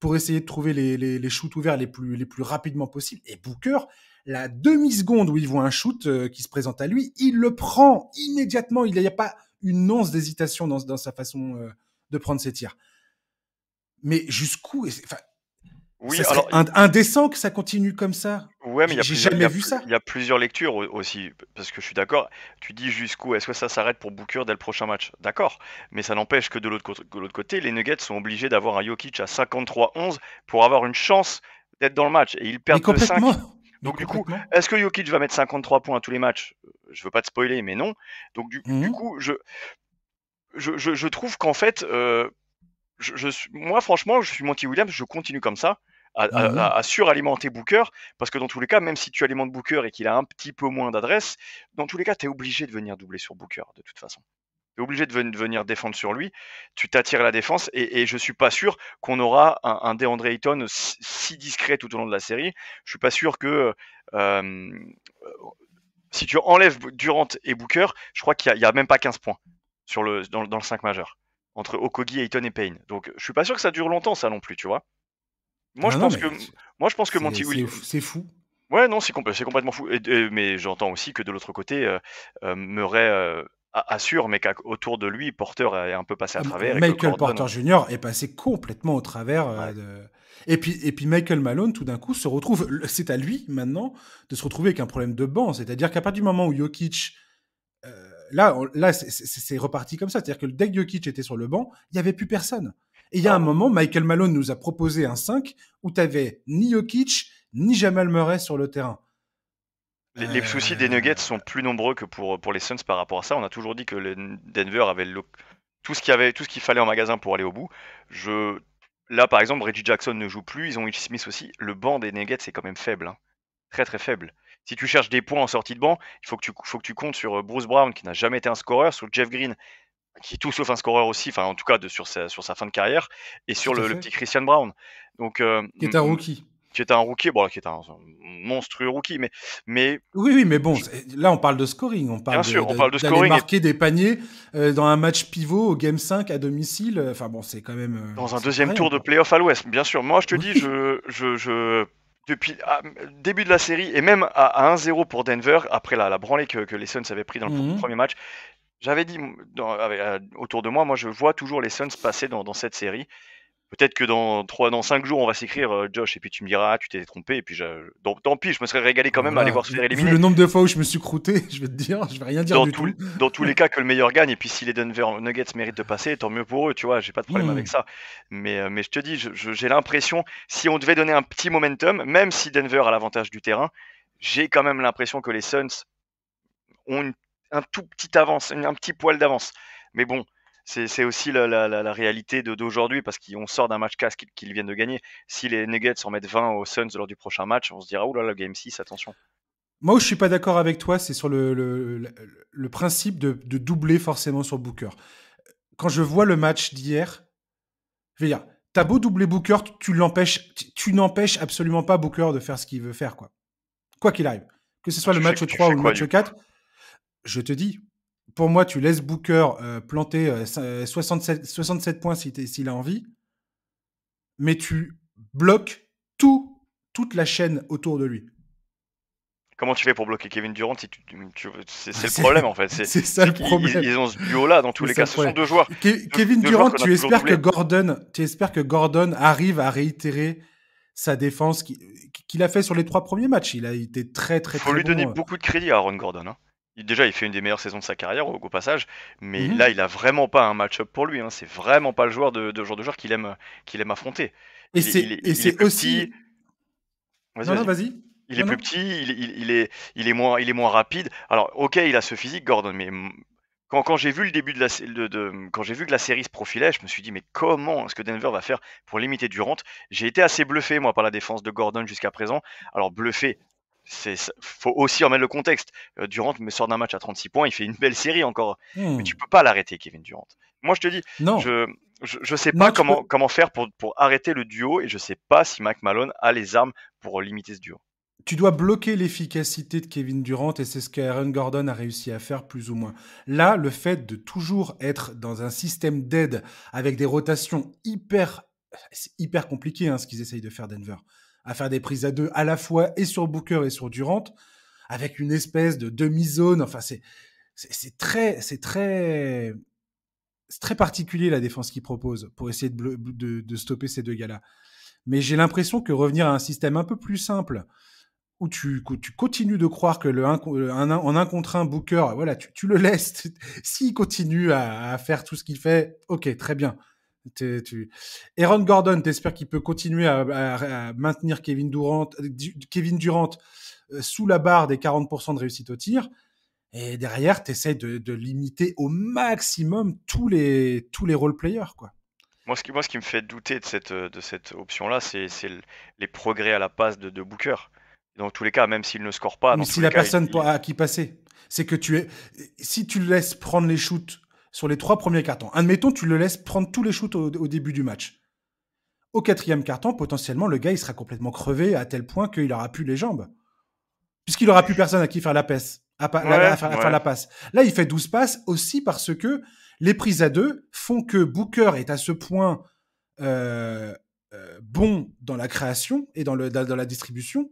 pour essayer de trouver les shoots ouverts les plus rapidement possible. Et Booker, la demi-seconde où il voit un shoot qui se présente à lui, il le prend immédiatement. Il n'y a pas une once d'hésitation dans sa façon de prendre ses tirs. Mais jusqu'où Oui, ça serait indécent que ça continue comme ça. Ouais, mais j'ai jamais vu ça. Il y a plusieurs lectures aussi, parce que je suis d'accord. Tu dis jusqu'où? Est-ce que ça s'arrête pour Booker dès le prochain match? D'accord, mais ça n'empêche que de l'autre côté, les Nuggets sont obligés d'avoir un Jokic à 53-11 pour avoir une chance d'être dans le match, et ils perdent de 5. Donc du coup, est-ce que Jokic va mettre 53 points à tous les matchs? Je veux pas te spoiler, mais non. Donc du coup, je trouve qu'en fait, moi franchement, je suis Monty Williams, je continue comme ça. À suralimenter Booker, parce que dans tous les cas, même si tu alimentes Booker et qu'il a un petit peu moins d'adresse, dans tous les cas, tu es obligé de venir doubler sur Booker, de toute façon. Tu es obligé de venir défendre sur lui, tu t'attires la défense, et je suis pas sûr qu'on aura un DeAndre Ayton si discret tout au long de la série. Je suis pas sûr que si tu enlèves Durant et Booker, je crois qu'il y a même pas 15 points dans le 5 majeur, entre Okogie, Ayton et Payne. Donc je suis pas sûr que ça dure longtemps, ça non plus, tu vois. Moi, je pense que Monty Williams. C'est fou. Ouais, non, c'est complètement fou. Mais j'entends aussi que de l'autre côté, Murray assure, mais qu'autour de lui, Porter est un peu passé à travers. Michael Porter Jr. est passé complètement au travers. Et puis Michael Malone, tout d'un coup, se retrouve. C'est à lui maintenant de se retrouver avec un problème de banc. C'est-à-dire qu'à partir du moment où Jokic. Là, c'est reparti comme ça. C'est-à-dire que dès que Jokic était sur le banc, il n'y avait plus personne. Et il y a un moment, Michael Malone nous a proposé un 5 où tu n'avais ni Jokic, ni Jamal Murray sur le terrain. Les soucis des Nuggets sont plus nombreux que pour les Suns par rapport à ça. On a toujours dit que Denver avait tout ce qu'il fallait en magasin pour aller au bout. Là, par exemple, Reggie Jackson ne joue plus. Ils ont Ish Smith aussi. Le banc des Nuggets, c'est quand même faible. Hein. Très, très faible. Si tu cherches des points en sortie de banc, il faut que tu comptes sur Bruce Brown, qui n'a jamais été un scoreur, sur Jeff Green, qui est tout sauf un scoreur aussi, enfin en tout cas sur sa fin de carrière, et sur le petit Christian Brown. Donc, qui est un rookie. Qui est un rookie, bon, qui est un monstrueux rookie, mais... Oui, mais bon, là on parle de scoring, on parle de scoring, marquer des paniers dans un match pivot au Game 5 à domicile, enfin bon, c'est quand même... Dans un deuxième tour de play-off à l'Ouest, bien sûr. Moi, je te dis, depuis début de la série, et même à 1-0 pour Denver, après la branlée que les Suns avaient pris dans le premier match, J'avais dit autour de moi, je vois toujours les Suns passer dans cette série. Peut-être que dans 5 jours, on va s'écrire, Josh, et puis tu me diras, ah, tu t'es trompé, et puis donc, tant pis, je me serais régalé quand Oh là même à aller là, voir se faire vu éliminer. le nombre de fois où je me suis croûté, je vais te dire, je vais rien dire du tout. Dans tous les cas, que le meilleur gagne, et puis si les Denver Nuggets méritent de passer, tant mieux pour eux, tu vois, j'ai pas de problème avec ça. Mais je te dis, j'ai l'impression, si on devait donner un petit momentum, même si Denver a l'avantage du terrain, j'ai quand même l'impression que les Suns ont un tout petit avance, un petit poil d'avance. Mais bon, c'est aussi la réalité d'aujourd'hui parce qu'on sort d'un match casse qu'ils viennent de gagner. Si les Nuggets en mettent 20 aux Suns lors du prochain match, on se dira, oulala, Game 6, attention. Moi où je suis pas d'accord avec toi, c'est sur le principe de doubler forcément sur Booker. Quand je vois le match d'hier, je veux dire, t'as beau doubler Booker, tu n'empêches absolument pas Booker de faire ce qu'il veut faire, quoi. Quoi qu'il arrive. Que ce soit le match Tu 3 fais ou le quoi match du coup? 4, je te dis, pour moi, tu laisses Booker planter 67 points s'il a envie, mais tu bloques toute la chaîne autour de lui. Comment tu fais pour bloquer Kevin Durant si c'est le C'est problème en fait. c'est ça le problème. Ils ont ce duo-là dans tous C'est les ça cas. le Ce sont problème. deux joueurs, Kevin deux joueurs Durant, qu'on a toujours doublés. Tu espères que Gordon arrive à réitérer sa défense qu'il a fait sur les 3 premiers matchs. Il a été très très Faut très lui donner bon. beaucoup de crédit à Aaron Gordon, hein. Déjà, il fait une des meilleures saisons de sa carrière au passage, mais là, Mhm. il a vraiment pas un match-up pour lui, hein. C'est vraiment pas le joueur genre de joueur qu'il aime affronter. Et Il est c'est plus petit. aussi. Vas-y, Non, non, vas-y. vas-y. Il est Non, plus non. petit, il est moins rapide. Alors, ok, il a ce physique, Gordon, mais quand j'ai vu le début quand j'ai vu que la série se profilait, je me suis dit, mais comment est-ce que Denver va faire pour limiter Durant? J'ai été assez bluffé, moi, par la défense de Gordon jusqu'à présent. Alors, bluffé, faut aussi remettre le contexte. Durant me sort d'un match à 36 points, il fait une belle série encore, mais tu Hmm. peux pas l'arrêter, Kevin Durant. Moi, je te dis, Non. je, je sais pas Non, tu peux. comment faire pour arrêter le duo, et je sais pas si Mike Malone a les armes pour limiter ce duo. Tu dois bloquer l'efficacité de Kevin Durant et c'est ce qu'Aaron Gordon a réussi à faire plus ou moins. Là, le fait de toujours être dans un système d'aide avec des rotations c'est hyper compliqué ce qu'ils essayent de faire Denver, à faire des prises à deux à la fois et sur Booker et sur Durant, avec une espèce de demi-zone. Enfin, c'est très particulier la défense qu'ils proposent pour essayer de stopper ces deux gars-là. Mais j'ai l'impression que revenir à un système un peu plus simple où tu continues de croire que en un contre un Booker, voilà, tu le laisses. S'il continue à faire tout ce qu'il fait, ok, très bien. Aaron Gordon, t'espères qu'il peut continuer à maintenir Kevin Durant sous la barre des 40% de réussite au tir. Et derrière, t'essayes de limiter au maximum tous les role players, quoi. Moi, ce qui me fait douter de cette option-là, les progrès à la passe de Booker. Dans tous les cas, même s'il ne score pas, Mais dans tous si les la cas, personne à qui passer, c'est que si tu le laisses prendre les shoots sur les 3 premiers cartons, admettons, tu le laisses prendre tous les shoots au début du match. Au 4e carton, potentiellement, le gars, il sera complètement crevé à tel point qu'il aura plus les jambes. Puisqu'il aura plus personne à qui faire la passe. ouais, À faire ouais. la passe. Là, il fait 12 passes aussi parce que les prises à deux font que Booker est à ce point bon dans la création et dans la distribution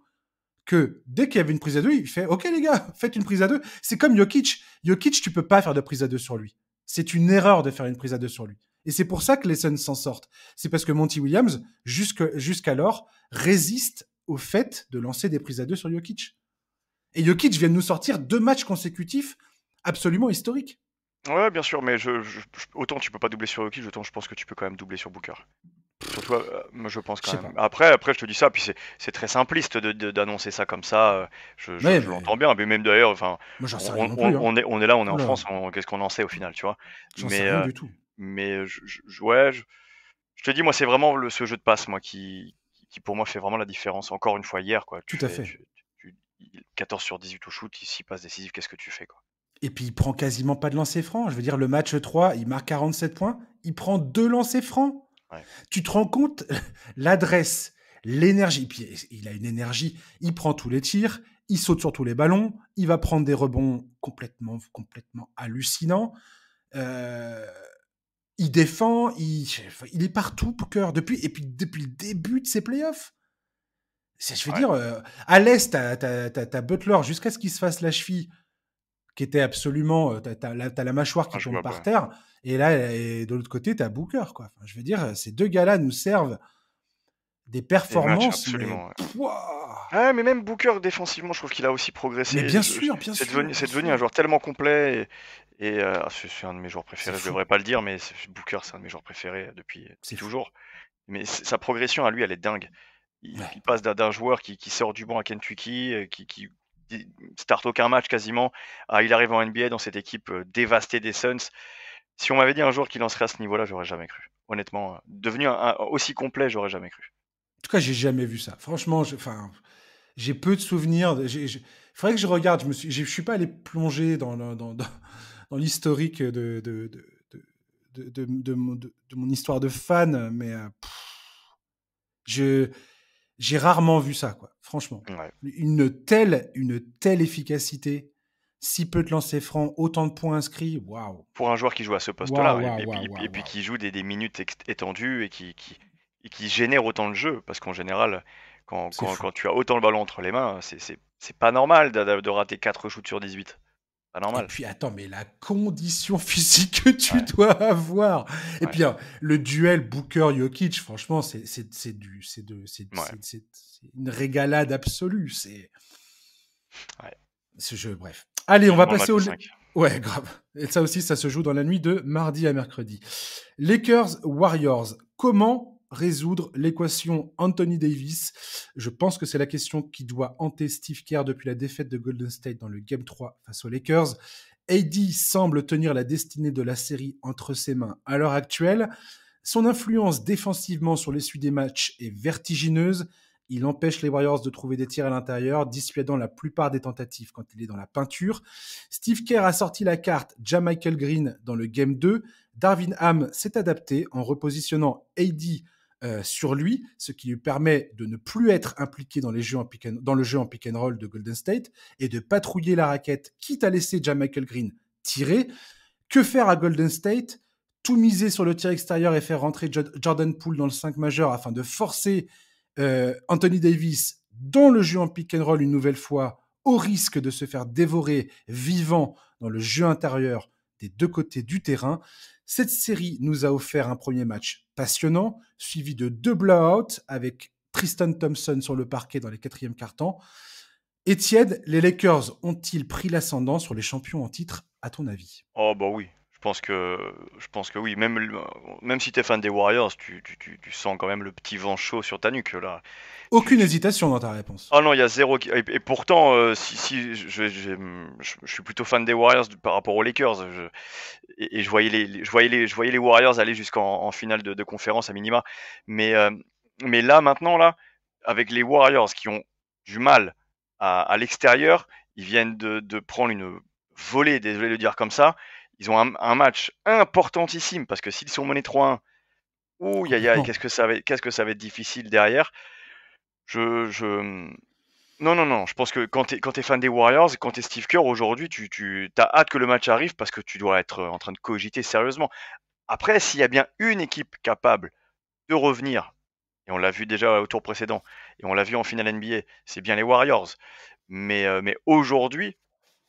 que dès qu'il y avait une prise à deux, il fait OK les gars, faites une prise à deux. C'est comme Jokic. Jokic, tu peux pas faire de prise à deux sur lui. C'est une erreur de faire une prise à deux sur lui. Et c'est pour ça que les Suns s'en sortent. C'est parce que Monty Williams, jusqu'alors, résiste au fait de lancer des prises à deux sur Jokic. Et Jokic vient de nous sortir 2 matchs consécutifs absolument historiques. Ouais, bien sûr, mais autant tu peux pas doubler sur Jokic, autant je pense que tu peux quand même doubler sur Booker. Surtout, moi je pense Je quand sais même. pas. Après, je te dis ça, puis c'est très simpliste d'annoncer ça comme ça. Ouais, Je mais l'entends bien, mais même d'ailleurs, enfin, moi, j'en sais rien non plus. Hein. on est là, on est en Oula, France, qu'est-ce qu'on en sait au final, tu vois? j'en sais Mais, rien du tout. ouais, je te dis, moi, c'est vraiment ce jeu de passe, moi, qui pour moi fait vraiment la différence. Encore une fois, hier, quoi, Tout à fait. 14 sur 18 au shoot, 6 passes décisives, qu'est-ce que tu fais, quoi? Et puis, il prend quasiment pas de lancers francs. Je veux dire, le match 3, il marque 47 points. Il prend 2 lancers francs. Ouais. Tu te rends compte l'adresse, l'énergie. Puis, il a une énergie. Il prend tous les tirs. Il saute sur tous les ballons. Il va prendre des rebonds complètement hallucinants. Il défend. Il est partout, Booker. Depuis le début de ses playoffs. Je veux Ouais. dire, à l'Est, t'as Butler jusqu'à ce qu'il se fasse la cheville qui était absolument... T'as la mâchoire qui tombe par terre, et là, de l'autre côté, t'as Booker, quoi. Enfin, je veux dire, ces deux gars-là nous servent des performances, absolument, mais... Ouais, mais même Booker, défensivement, je trouve qu'il a aussi progressé. Mais bien sûr. C'est devenu un joueur tellement complet. C'est un de mes joueurs préférés, je devrais pas le dire, mais Booker, c'est un de mes joueurs préférés depuis toujours. Mais sa progression à lui, elle est dingue. Il passe d'un joueur qui sort du banc à Kentucky, qui starte aucun match quasiment, il arrive en NBA dans cette équipe dévastée des Suns. Si on m'avait dit un jour qu'il en serait à ce niveau-là, j'aurais jamais cru. Honnêtement, devenu aussi complet, j'aurais jamais cru. En tout cas, j'ai jamais vu ça. Franchement, j'ai peu de souvenirs. Il faudrait que je regarde. Je suis pas allé plonger dans l'historique de mon histoire de fan, mais j'ai rarement vu ça, quoi. Franchement, Ouais. une telle efficacité, si peu de lancers francs, autant de points inscrits, waouh. Pour un joueur qui joue à ce poste-là, et puis qui joue des minutes étendues et qui génère autant de jeu, parce qu'en général, quand tu as autant le ballon entre les mains, c'est pas normal de rater 4 shoots sur 18. Pas normal. Et puis attends, mais la condition physique que tu dois avoir. Et puis le duel Booker-Jokic, franchement, c'est une régalade absolue. C'est ce jeu, bref. Allez, on va passer au... Ouais, grave. Et ça aussi, ça se joue dans la nuit de mardi à mercredi. Lakers-Warriors. Comment résoudre l'équation Anthony Davis? Je pense que c'est la question qui doit hanter Steve Kerr depuis la défaite de Golden State dans le Game 3 face aux Lakers. AD semble tenir la destinée de la série entre ses mains à l'heure actuelle. Son influence défensivement sur l'issue des matchs est vertigineuse. Il empêche les Warriors de trouver des tirs à l'intérieur, dissuadant la plupart des tentatives quand il est dans la peinture. Steve Kerr a sorti la carte JaMychal Green dans le Game 2. Darvin Ham s'est adapté en repositionnant AD sur lui, ce qui lui permet de ne plus être impliqué dans le jeu en pick and roll de Golden State et de patrouiller la raquette, quitte à laisser JaMychal Green tirer. Que faire à Golden State? Tout miser sur le tir extérieur et faire rentrer Jordan Poole dans le 5 majeur afin de forcer Anthony Davis dans le jeu en pick and roll une nouvelle fois, au risque de se faire dévorer vivant dans le jeu intérieur des deux côtés du terrain. Cette série nous a offert un premier match passionnant, suivi de 2 blowouts avec Tristan Thompson sur le parquet dans les 4e quart-temps. Étienne, les Lakers ont-ils pris l'ascendant sur les champions en titre, à ton avis? Oh bah oui, je pense que oui. Même si tu es fan des Warriors, tu sens quand même le petit vent chaud sur ta nuque là. Aucune hésitation dans ta réponse. Oh non, il y a zéro. Et pourtant, si je suis plutôt fan des Warriors par rapport aux Lakers. Et je voyais les Warriors aller jusqu'en finale de conférence à minima. Mais là maintenant là, avec les Warriors qui ont du mal à l'extérieur, ils viennent de prendre une volée, désolé de le dire comme ça. Ils ont un match importantissime parce que s'ils sont menés 3-1, qu'est-ce que ça va être difficile derrière. Non, je pense que quand t'es fan des Warriors, quand t'es Steve Kerr aujourd'hui, tu as hâte que le match arrive parce que tu dois être en train de cogiter sérieusement. Après, s'il y a bien une équipe capable de revenir, et on l'a vu déjà au tour précédent, et on l'a vu en finale NBA, c'est bien les Warriors. Mais aujourd'hui,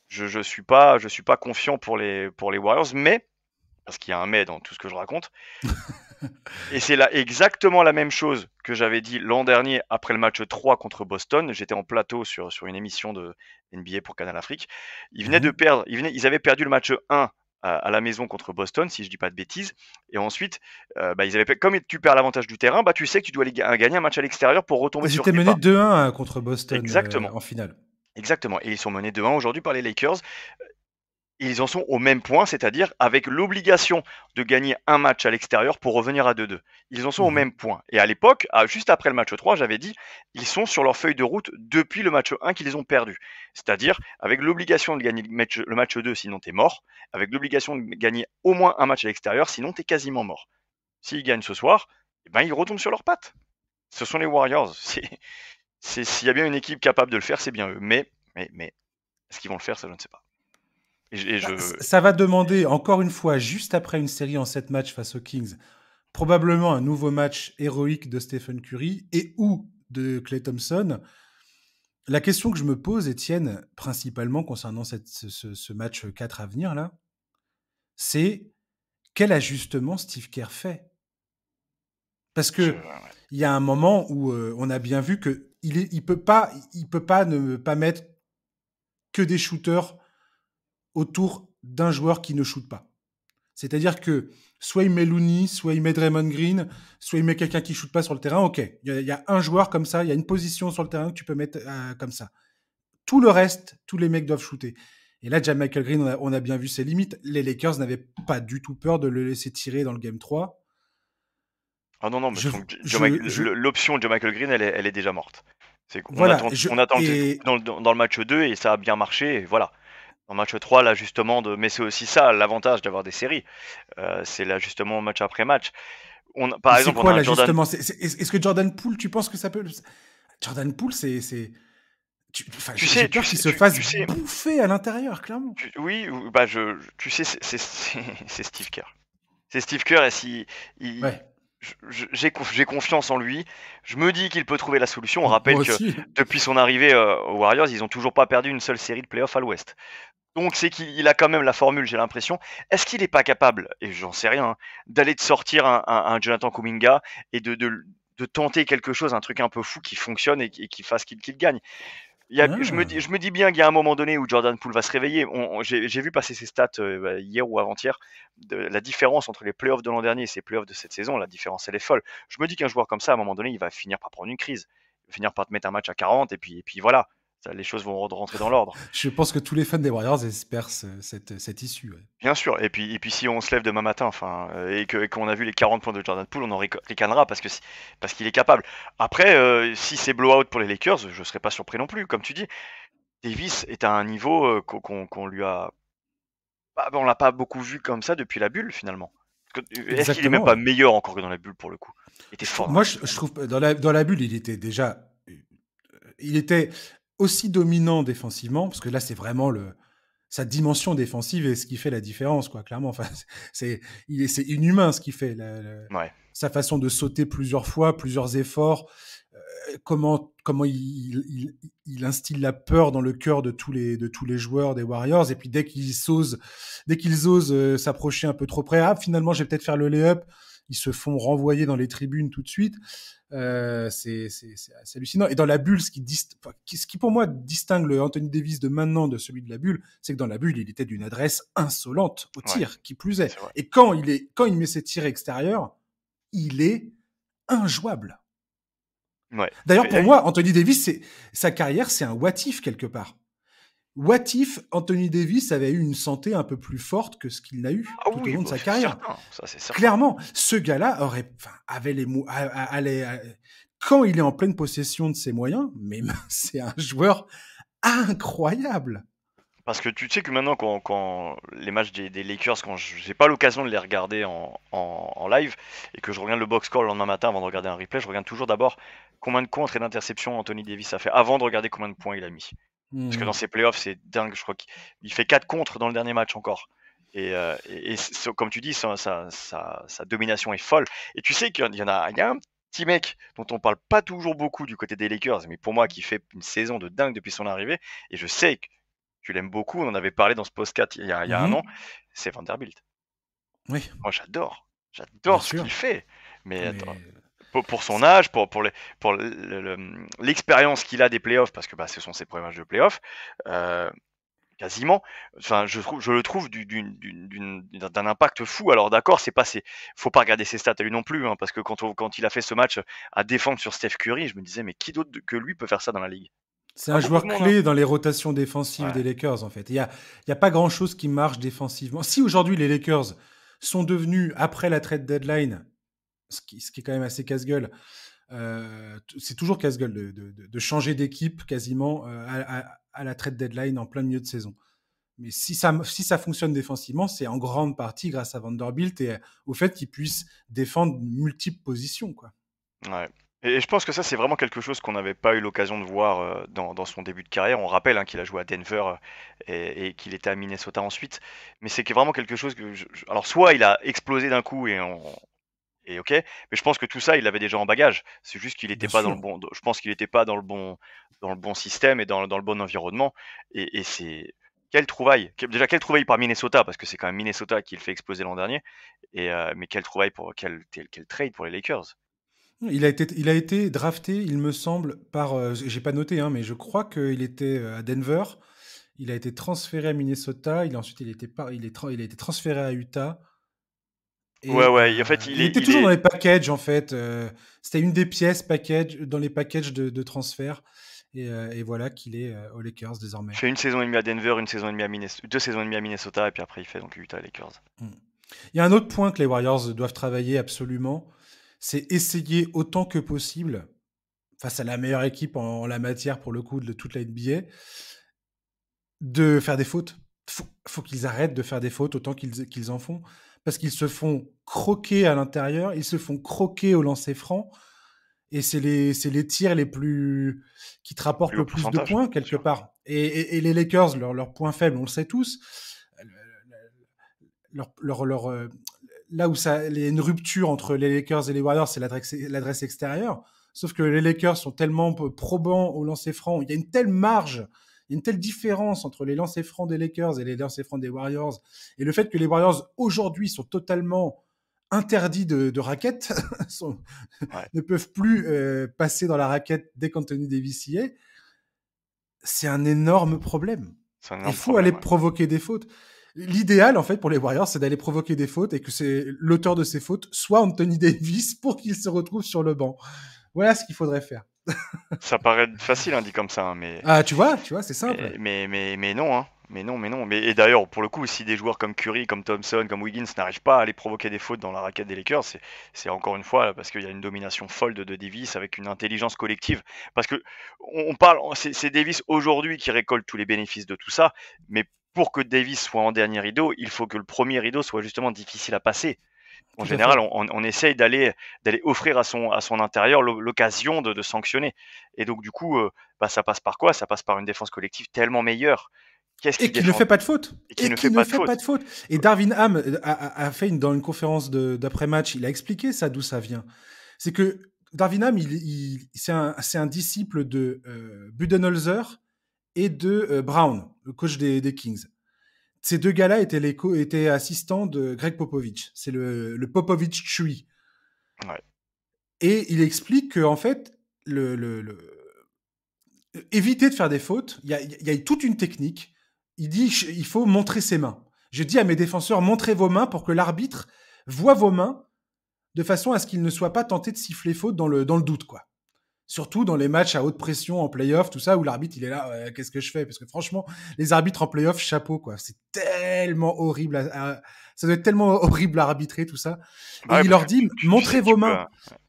je suis pas confiant pour les Warriors, mais parce qu'il y a un mais dans tout ce que je raconte. Et c'est là exactement la même chose que j'avais dit l'an dernier après le match 3 contre Boston. J'étais en plateau sur une émission de NBA pour Canal Afrique. Ils venaient de perdre, ils avaient perdu le match 1 à la maison contre Boston, si je dis pas de bêtises. Et ensuite, comme tu perds l'avantage du terrain, tu sais que tu dois gagner un match à l'extérieur pour retomber sur tes pas. Ils étaient menés 2-1 contre Boston en finale. Exactement. Et ils sont menés 2-1 aujourd'hui par les Lakers. Ils en sont au même point, c'est-à-dire avec l'obligation de gagner un match à l'extérieur pour revenir à 2-2. Ils en sont au même point. Et à l'époque, juste après le match 3, j'avais dit, ils sont sur leur feuille de route depuis le match 1 qu'ils ont perdu. C'est-à-dire avec l'obligation de gagner le match 2, sinon t'es mort. Avec l'obligation de gagner au moins un match à l'extérieur, sinon t'es quasiment mort. S'ils gagnent ce soir, ils retombent sur leurs pattes. Ce sont les Warriors. S'il y a bien une équipe capable de le faire, c'est bien eux. Mais est-ce qu'ils vont le faire, ça je ne sais pas. Ça va demander, encore une fois, juste après une série en 7 matchs face aux Kings, probablement un nouveau match héroïque de Stephen Curry et ou de Klay Thompson. La question que je me pose, Étienne, principalement concernant ce match 4 à venir, là, c'est quel ajustement Steve Kerr fait? Parce que Ouais. il y a un moment où on a bien vu que il peut pas ne pas mettre que des shooters autour d'un joueur qui ne shoot pas. C'est-à-dire que soit il met Looney, soit il met Draymond Green, soit il met quelqu'un qui shoot pas sur le terrain. Ok, y a un joueur comme ça, il y a une position sur le terrain que tu peux mettre comme ça. Tout le reste, tous les mecs doivent shooter. Et là, Michael Green, on a bien vu ses limites. Les Lakers n'avaient pas du tout peur de le laisser tirer dans le game 3. Ah non, non, mais Je, je, l'option de Michael Green, elle est déjà morte. C'est qu'on voilà. on attend dans le match 2 et ça a bien marché, et voilà. Dans le match 3, l'ajustement mais c'est aussi ça, l'avantage d'avoir des séries. C'est l'ajustement match après match. Par c'est exemple, on quoi a un Jordan. l'ajustement? Est-ce que Jordan Poole, tu penses que ça peut. Jordan Poole, enfin, Tu j'ai sais, peur tu qu'il sais, se fasse tu sais, bouffer à l'intérieur, clairement. oui, bah tu sais, c'est Steve Kerr. C'est Steve Kerr et si il- Ouais. j'ai confiance en lui. Je me dis qu'il peut trouver la solution. On rappelle Moi que aussi. depuis son arrivée aux Warriors, ils ont toujours pas perdu une seule série de playoffs à l'Ouest. Donc c'est qu'il a quand même la formule, j'ai l'impression. Est-ce qu'il n'est pas capable, et j'en sais rien, hein, d'aller te sortir un Jonathan Kuminga et de tenter quelque chose, un truc un peu fou qui fonctionne et qui fasse qu'il gagne. Ah. Je me dis bien qu'il y a un moment donné où Jordan Poole va se réveiller. J'ai vu passer ses stats hier ou avant-hier, de la différence entre les playoffs de l'an dernier et ces playoffs de cette saison. La différence, elle est folle. Je me dis qu'un joueur comme ça, à un moment donné, il va finir par prendre une crise. Il va finir par te mettre un match à 40 et puis voilà. Les choses vont rentrer dans l'ordre. Je pense que tous les fans des Warriors espèrent cette issue. Ouais. Bien sûr, et puis si on se lève demain matin, enfin, et qu'on a vu les 40 points de Jordan Poole, on en ricanera parce qu'il est capable. Après, si c'est blowout pour les Lakers, je serais pas surpris non plus. Comme tu dis, Davis est à un niveau qu'on lui a, on l'a pas beaucoup vu comme ça depuis la bulle finalement. Est-ce qu'il est même Exactement. pas Ouais. meilleur encore que dans la bulle pour le coup? Il était fort dans la Moi, bulle quand je même. trouve dans la bulle, il était déjà, il était aussi dominant défensivement parce que là, c'est vraiment sa dimension défensive et ce qui fait la différence, quoi. Clairement, enfin, c'est inhumain ce qu'il fait. Ouais, Sa façon de sauter plusieurs fois, plusieurs efforts, comment il instille la peur dans le cœur de tous les joueurs des Warriors. Et puis dès qu'ils osent s'approcher un peu trop près, ah, finalement, je vais peut-être faire le lay-up. Ils se font renvoyer dans les tribunes tout de suite. C'est assez hallucinant. Et dans la bulle, ce qui pour moi distingue le Anthony Davis de maintenant de celui de la bulle, c'est que dans la bulle, il était d'une adresse insolente au ouais, tir, qui plus est. c'est vrai. Et quand il met ses tirs extérieurs, il est injouable. Ouais. D'ailleurs, pour moi, Anthony Davis, sa carrière, c'est un what if quelque part. What if Anthony Davis avait eu une santé un peu plus forte que ce qu'il n'a eu Ah tout au oui, long de bah, sa c'est carrière? certain, ça c'est certain. Clairement, ce gars-là avait les mots, quand il est en pleine possession de ses moyens, mais c'est un joueur incroyable. Parce que tu sais que maintenant, quand les matchs des Lakers, quand j'ai pas l'occasion de les regarder en live et que je regarde le box score le lendemain matin avant de regarder un replay, je regarde toujours d'abord combien de contres et d'interceptions Anthony Davis a fait avant de regarder combien de points il a mis. Parce que dans Mmh. ses playoffs, c'est dingue. Je crois qu'il fait 4 contres dans le dernier match encore. Comme tu dis, sa domination est folle. Et tu sais il y a un petit mec dont on parle pas toujours beaucoup du côté des Lakers, mais pour moi qui fait une saison de dingue depuis son arrivée. Et je sais que tu l'aimes beaucoup, on en avait parlé dans ce podcast il y a un an, Mmh. c'est Vanderbilt. Oui, Moi bien j'adore ce qu'il sûr. fait. Ah, Mais attends, mais pour son âge, pour l'expérience qu'il a des playoffs, parce que bah, ce sont ses premiers matchs de playoffs, euh, quasiment. Enfin, je le trouve d'un impact fou. Alors d'accord, faut pas regarder ses stats à lui non plus, hein, parce que quand il a fait ce match à défendre sur Steph Curry, je me disais mais qui d'autre que lui peut faire ça dans la ligue? c'est Pas un beaucoup de joueur monde, hein. clé dans les rotations défensives Ouais, des Lakers, en fait. Il y a pas grand-chose qui marche défensivement. Si aujourd'hui les Lakers sont devenus, après la trade deadline, ce qui est quand même assez casse-gueule, c'est toujours casse-gueule de changer d'équipe quasiment à la trade deadline en plein milieu de saison. Mais si ça fonctionne défensivement, c'est en grande partie grâce à Vanderbilt et au fait qu'il puisse défendre multiples positions, quoi. ouais. Et je pense que ça, c'est vraiment quelque chose qu'on n'avait pas eu l'occasion de voir dans son début de carrière. On rappelle hein, qu'il a joué à Denver et qu'il était à Minnesota ensuite. Mais c'est vraiment quelque chose que alors soit il a explosé d'un coup ok, mais je pense que tout ça, il l'avait déjà en bagage. C'est juste qu'il n'était Bien pas dans le sûr. bon. Je pense qu'il n'était pas dans le bon système et dans le bon environnement. Et c'est quelle trouvaille. Déjà quelle trouvaille par Minnesota, parce que c'est quand même Minnesota qui le fait exploser l'an dernier. Mais quelle trouvaille pour quel trade pour les Lakers. Il a été drafté, il me semble, par. J'ai pas noté, hein, mais je crois qu'il était à Denver. Il a été transféré à Minnesota. Ensuite, il a été transféré à Utah. Ouais, Et ouais. En fait, il était il toujours dans est. les packages, en fait. C'était une des pièces dans les packages de transfert. Et voilà qu'il est aux Lakers Il désormais. fait une saison et demie à Denver, une saison et demie à Minnesota, 2 saisons et demie à Minnesota, et puis après il fait donc Utah Lakers. Mm. Il y a un autre point que les Warriors doivent travailler absolument, c'est essayer autant que possible, face à la meilleure équipe en la matière pour le coup de toute la NBA, de faire des fautes. Faut qu'ils arrêtent de faire des fautes autant qu'ils en font, parce qu'ils se font croquer à l'intérieur, ils se font croquer au lancer franc, et c'est les tirs les plus qui te rapportent Plus haut le plus de pourcentage, points bien quelque sûr. part. Et les Lakers, leur point faible, on le sait tous, leur là où il y a une rupture entre les Lakers et les Warriors, c'est l'adresse extérieure. Sauf que les Lakers sont tellement probants au lancer franc, il y a une telle marge, il y a une telle différence entre les lancers francs des Lakers et les lancers francs des Warriors. Et le fait que les Warriors aujourd'hui sont totalement interdits de raquettes, Ouais, ne peuvent plus passer dans la raquette dès qu'Anthony Davis y est, c'est un énorme problème. c'est un Il énorme faut aller problème. Ouais. provoquer des fautes. L'idéal, en fait, pour les Warriors, c'est d'aller provoquer des fautes et que c'est l'auteur de ces fautes soit Anthony Davis pour qu'il se retrouve sur le banc. Voilà ce qu'il faudrait faire. Ça paraît facile, hein, dit comme ça, hein, Ah, tu vois, c'est simple. mais non, hein. Mais non, mais non. Et d'ailleurs, pour le coup, si des joueurs comme Curry, comme Thompson, comme Wiggins n'arrivent pas à aller provoquer des fautes dans la raquette des Lakers, c'est encore une fois là, parce qu'il y a une domination folle de Davis avec une intelligence collective. Parce que on parle, c'est Davis aujourd'hui qui récolte tous les bénéfices de tout ça, mais pour que Davis soit en dernier rideau, il faut que le premier rideau soit justement difficile à passer. En Tout à général, fait. on essaye d'aller offrir à son intérieur l'occasion de sanctionner. Et donc, du coup, bah, ça passe par quoi? Ça passe par une défense collective tellement meilleure. Qu'est-ce qui Et qui ne défend fait pas de faute. et qui Et ne qui fait ne pas de fait pas de faute? faute. Et Darvin Ham a fait dans une conférence d'après-match, il a expliqué ça, d'où ça vient. C'est que Darvin Ham, c'est un disciple de Budenholzer et de Brown, le coach des Kings. Ces deux gars-là étaient assistants de Greg Popovich. C'est le Popovich Tree. Ouais. Et il explique que en fait, éviter de faire des fautes, il y a toute une technique. Il dit il faut montrer ses mains. Je dis à mes défenseurs, montrez vos mains pour que l'arbitre voit vos mains de façon à ce qu'il ne soit pas tenté de siffler faute dans le doute, quoi. Surtout dans les matchs à haute pression en playoff, tout ça, où l'arbitre, il est là, qu'est-ce que je fais? Parce que franchement, les arbitres en playoff, chapeau, quoi. C'est tellement horrible ça doit être tellement horrible à arbitrer, tout ça. Bah Et ouais, il parce leur que dit, tu sais montrez que tu vos peux. mains.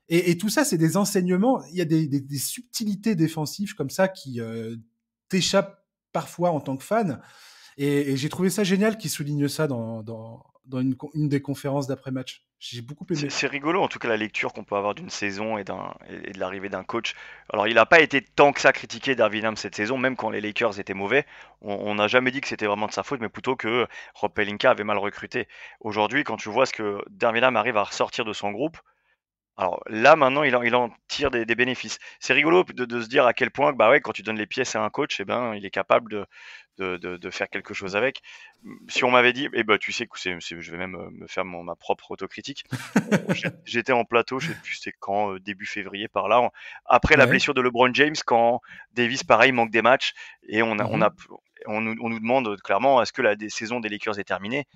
Et tout ça, c'est des enseignements. Il y a des subtilités défensives comme ça qui t'échappent parfois en tant que fan. Et j'ai trouvé ça génial qu'il souligne ça dans une des conférences d'après-match. J'ai beaucoup aimé. C'est rigolo en tout cas la lecture qu'on peut avoir d'une saison et de l'arrivée d'un coach. Alors il n'a pas été tant que ça critiqué Darvin Ham cette saison, même quand les Lakers étaient mauvais. On n'a jamais dit que c'était vraiment de sa faute, mais plutôt que Rob Pelinka avait mal recruté. Aujourd'hui, quand tu vois ce que Darvin Ham arrive à ressortir de son groupe, alors là, maintenant, il en tire des bénéfices. C'est rigolo de se dire à quel point, bah ouais, quand tu donnes les pièces à un coach, eh ben, il est capable de faire quelque chose avec. Si on m'avait dit, eh ben, tu sais que je vais même me faire ma propre autocritique. J'étais en plateau, je sais plus c'était quand, début février par là, après la Ouais. blessure de LeBron James, quand Davis, pareil, manque des matchs, et Mhm. on nous demande clairement, est-ce que la saison des Lakers est terminée?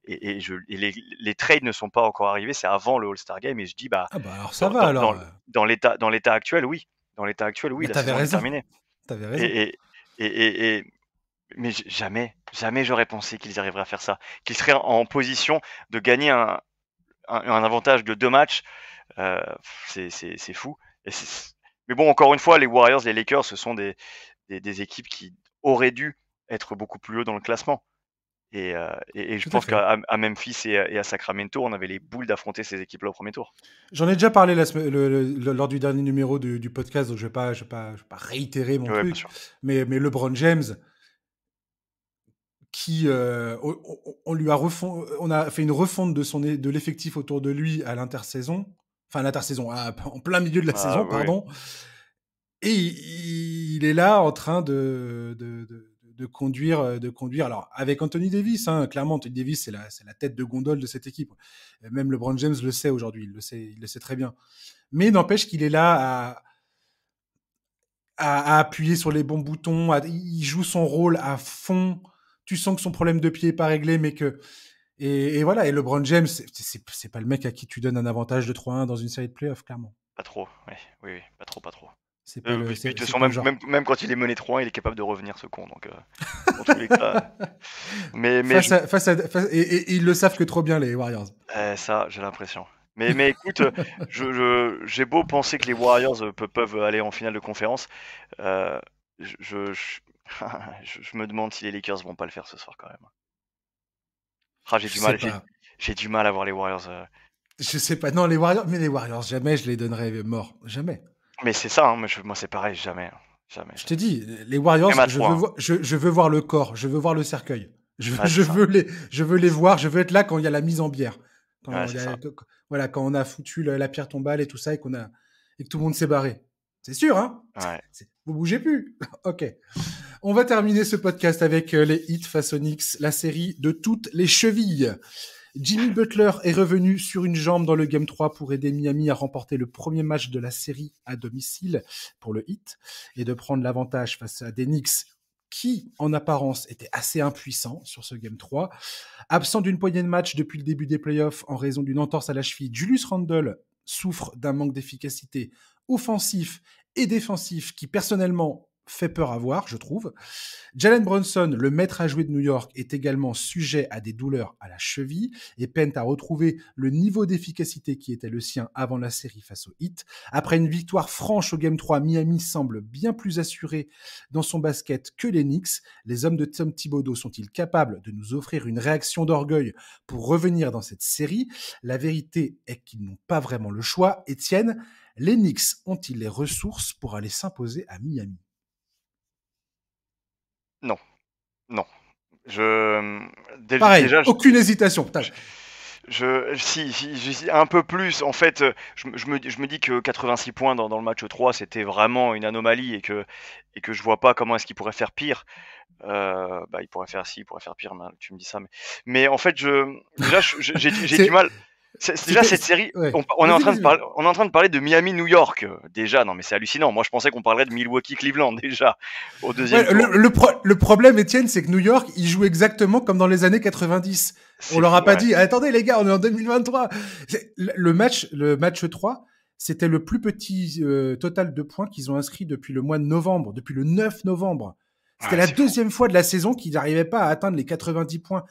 Et les trades ne sont pas encore arrivés, c'est avant le All-Star Game, et je dis, bah, Ah bah alors ça dans, va dans, alors. dans, dans l'état actuel, oui. Dans l'état actuel, oui, Bah la t'avais saison elle est raison. terminée. T'avais raison. Et, et, et mais jamais j'aurais pensé qu'ils arriveraient à faire ça. Qu'ils seraient en position de gagner un avantage de 2 matchs. Euh, c'est fou. Mais bon, encore une fois, les Warriors, les Lakers, ce sont des équipes qui auraient dû être beaucoup plus haut dans le classement. Et je Tout à pense fait. qu'à Memphis et à Sacramento, on avait les boules d'affronter ces équipes-là au premier tour. J'en ai déjà parlé lors du dernier numéro du podcast, donc je vais pas réitérer mon Ouais, bien truc. sûr. Mais LeBron James, qui on a fait une refonte de l'effectif autour de lui à l'intersaison, en plein milieu de la saison, oui. pardon. Et il est là en train de conduire. Alors avec Anthony Davis, hein, clairement, Anthony Davis c'est la tête de gondole de cette équipe. Même LeBron James le sait aujourd'hui, il le sait très bien. Mais n'empêche qu'il est là à appuyer sur les bons boutons. Il joue son rôle à fond. Tu sens que son problème de pied est pas réglé, mais que et voilà. Et LeBron James, c'est pas le mec à qui tu donnes un avantage de 3-1 dans une série de playoffs, clairement. Pas trop, oui, pas trop. C'est pas le, Puis de c'est, toute c'est façon, pas le genre. même quand il est mené 3-1, il est capable de revenir, ce con. Donc, dans tous les cas. Mais Et ils le savent que trop bien, les Warriors. ça, j'ai l'impression. Mais écoute, j'ai beau penser que les Warriors peuvent aller en finale de conférence, euh, je, je, je me demande si les Lakers vont pas le faire ce soir quand même. J'ai Je du sais mal, pas. j'ai du mal à voir les Warriors. Je sais pas. Non, les Warriors, jamais je les donnerais morts. Jamais. Mais c'est ça, hein, moi c'est pareil, jamais. Jamais, Je t'ai jamais. dit, les Warriors, Même à 3, hein. je veux voir le corps, je veux voir le cercueil. Ouais, c'est ça. Je veux les voir, je veux être là quand il y a la mise en bière. Ouais, c'est ça. Voilà, quand on a foutu la pierre tombale et tout ça et et que tout le monde s'est barré. C'est sûr, hein? Ouais. Vous bougez plus. Ok. On va terminer ce podcast avec les Heat face aux Knicks, la série de toutes les chevilles. Jimmy Butler est revenu sur une jambe dans le Game 3 pour aider Miami à remporter le premier match de la série à domicile pour le Heat et de prendre l'avantage face à des Knicks qui, en apparence, étaient assez impuissants sur ce Game 3. Absent d'une poignée de match depuis le début des playoffs en raison d'une entorse à la cheville, Julius Randle souffre d'un manque d'efficacité offensif et défensif qui, personnellement, fait peur à voir, je trouve. Jalen Brunson, le maître à jouer de New York, est également sujet à des douleurs à la cheville et peine à retrouver le niveau d'efficacité qui était le sien avant la série face au Heat. Après une victoire franche au Game 3, Miami semble bien plus assuré dans son basket que les Knicks. Les hommes de Tom Thibodeau sont-ils capables de nous offrir une réaction d'orgueil pour revenir dans cette série? La vérité est qu'ils n'ont pas vraiment le choix. Étienne, les Knicks ont-ils les ressources pour aller s'imposer à Miami? Non, non. Pareil, Déjà, aucune hésitation. si, un peu plus. En fait, je me dis que 86 points dans le match 3, c'était vraiment une anomalie et que je vois pas comment est-ce qu'il pourrait faire pire. Il pourrait faire pire. Tu me dis ça, mais en fait, déjà, j'ai du mal. Déjà cette série, ouais. on est en Vas-y, train vas-y, de vas-y. parler, on est en train de parler de Miami-New York. Déjà, non mais c'est hallucinant. Moi, je pensais qu'on parlerait de Milwaukee-Cleveland déjà au deuxième Ouais, tour. le problème, Étienne, c'est que New York, ils jouent exactement comme dans les années 90. On C'est leur fou, a pas ouais. dit, attendez les gars, on est en 2023. Le match 3, c'était le plus petit total de points qu'ils ont inscrit depuis le mois de novembre, depuis le 9 novembre. C'était Ouais, la c'est fou. deuxième fois de la saison qu'ils n'arrivaient pas à atteindre les 90 points.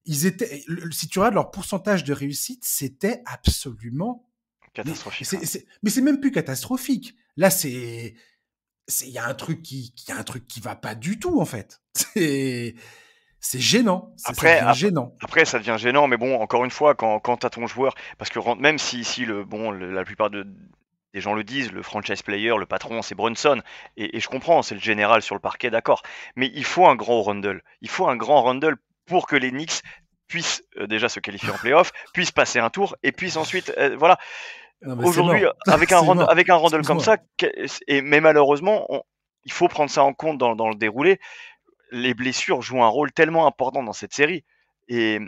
Si tu regardes leur pourcentage de réussite, c'était absolument... Catastrophique. Mais c'est même plus catastrophique. Là, il y a un truc qui va pas du tout, en fait. C'est gênant. Ça devient gênant. Après, ça devient gênant, mais bon, encore une fois, quand t'as ton joueur, parce que même si la plupart des gens le disent, le franchise player, le patron, c'est Brunson, et je comprends, c'est le général sur le parquet, d'accord, mais il faut un grand Rundle. Il faut un grand Rundle pour que les Knicks puissent déjà se qualifier en playoff, puissent passer un tour, et puissent ensuite, voilà. Non, mais Aujourd'hui, avec un Rundle comme ça, mais malheureusement, il faut prendre ça en compte dans le déroulé. Les blessures jouent un rôle tellement important dans cette série. Et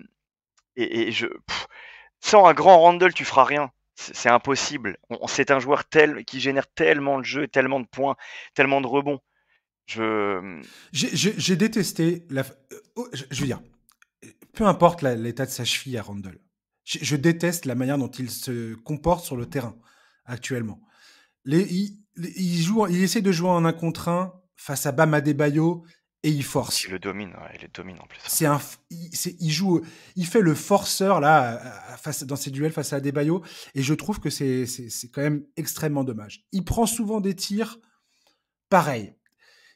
sans un grand Randle, tu feras rien. C'est impossible. C'est un joueur qui génère tellement de jeux, tellement de points, tellement de rebonds. J'ai détesté je veux dire, peu importe l'état de sa cheville à Randle. Je déteste la manière dont il se comporte sur le terrain actuellement. Il essaie de jouer en 1 contre 1 face à Bam Adebayo et il force. Il le domine en plus. Il fait le forceur là dans ses duels face à Adebayo et je trouve que c'est quand même extrêmement dommage. Il prend souvent des tirs pareil.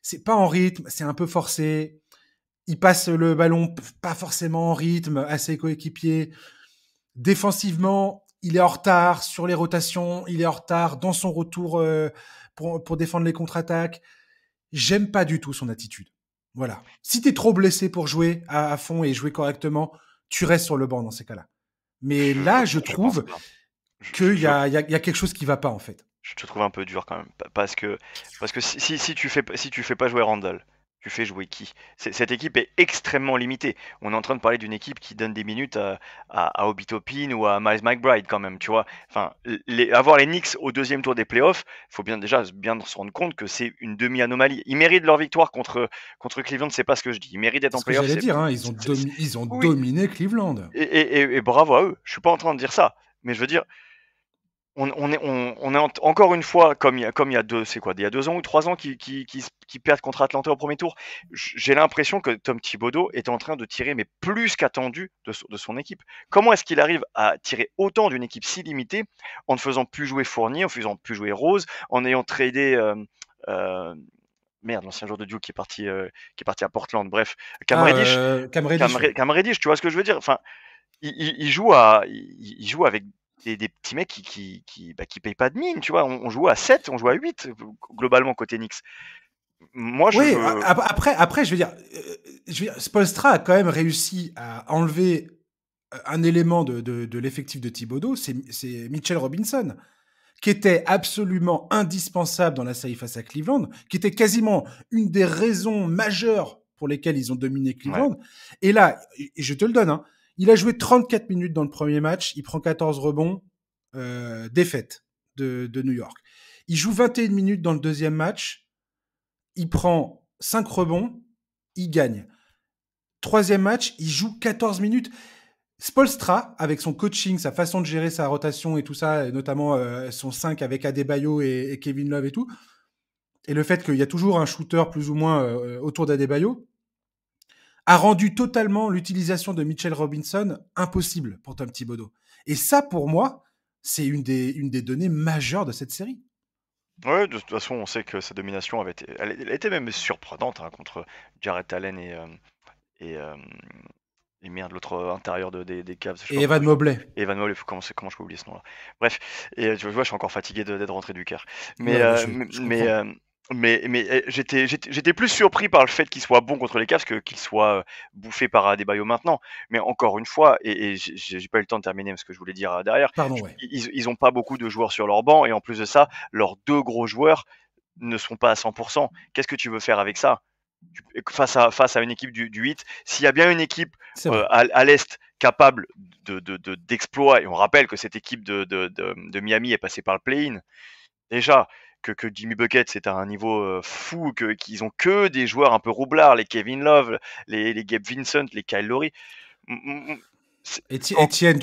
C'est pas en rythme, c'est un peu forcé. Il passe le ballon pas forcément en rythme à ses coéquipiers. Défensivement, il est en retard sur les rotations, il est en retard dans son retour pour défendre les contre-attaques. J'aime pas du tout son attitude. Voilà. Si tu es trop blessé pour jouer à fond et jouer correctement, tu restes sur le banc dans ces cas-là. Mais là, je Je pense trouve pas. Je, qu'il y je, a, il y, a, il y a quelque chose qui va pas, en fait. je te trouve un peu dur quand même. Parce que si tu fais pas jouer Randall, tu fais jouer qui? Cette équipe est extrêmement limitée. On est en train de parler d'une équipe qui donne des minutes à Obi Toppin ou à Miles McBride quand même, tu vois. Enfin, avoir les Knicks au deuxième tour des playoffs, il faut bien se rendre compte que c'est une demi-anomalie. Ils méritent leur victoire contre Cleveland, c'est pas ce que je dis. Ils méritent d'être C'est en ce que playoffs, j'allais dire, hein. Ils ont, ils ont oui, dominé Cleveland. et bravo à eux. Je suis pas en train de dire ça. Mais je veux dire, on est encore une fois, comme il y a deux, c'est quoi, il y a 2 ans ou 3 ans qui perdent contre Atlanta au premier tour. J'ai l'impression que Tom Thibodeau est en train de tirer, mais plus qu'attendu, de son équipe. Comment est-ce qu'il arrive à tirer autant d'une équipe si limitée en ne faisant plus jouer Fournier, en ne faisant plus jouer Rose, en ayant tradé euh, merde, l'ancien joueur de Duke qui est parti à Portland, bref, Cam Reddish, Cam Reddish, ouais. Cam Reddish, tu vois ce que je veux dire? Enfin, il joue avec des petits mecs qui payent pas de mine, tu vois. On joue à 7, on joue à 8 globalement côté Knicks. Moi, Oui, après, je veux dire, Spoelstra a quand même réussi à enlever un élément de l'effectif de Thibodeau, c'est Mitchell Robinson, qui était absolument indispensable dans la série face à Cleveland, qui était quasiment une des raisons majeures pour lesquelles ils ont dominé ouais, Cleveland. Et là, je te le donne, hein, il a joué 34 minutes dans le premier match, il prend 14 rebonds, défaite de New York. Il joue 21 minutes dans le deuxième match, il prend 5 rebonds, il gagne. Troisième match, il joue 14 minutes. Spolstra, avec son coaching, sa façon de gérer sa rotation et tout ça, et notamment son 5 avec Adebayo et Kevin Love et tout, et le fait qu'il y a toujours un shooter plus ou moins autour d'Adebayo, a rendu totalement l'utilisation de Mitchell Robinson impossible pour Tom Thibodeau. Et ça, pour moi, c'est une des données majeures de cette série. ouais, de toute façon, on sait que sa domination elle était même surprenante hein, contre Jarrett Allen et, euh, et merde, l'autre intérieur des Cavs, je sais Et pas pourquoi. Evan Mobley. Evan Mobley, comment je peux oublier ce nom-là. Bref, et tu vois, je suis encore fatigué d'être rentré du Caire. Mais, Ouais, bah, euh, je mais, comprends. euh, j'étais plus surpris par le fait qu'il soit bon contre les Cavs que qu'il soit bouffé par Adebayo maintenant. Mais encore une fois, et j'ai pas eu le temps de terminer ce que je voulais dire derrière, Pardon, ouais. ils ont pas beaucoup de joueurs sur leur banc, et en plus de ça, leurs deux gros joueurs ne sont pas à 100%. Qu'est-ce que tu veux faire avec ça? Face à une équipe du 8, s'il y a bien une équipe C'est vrai. à l'Est capable d'exploits, et on rappelle que cette équipe de Miami est passée par le play-in, déjà que Jimmy Bucket c'est à un niveau fou, qu'ils ont que des joueurs un peu roublards, les Kevin Love, les Gabe Vincent, les Kyle Lowry. C'est- en- Etienne,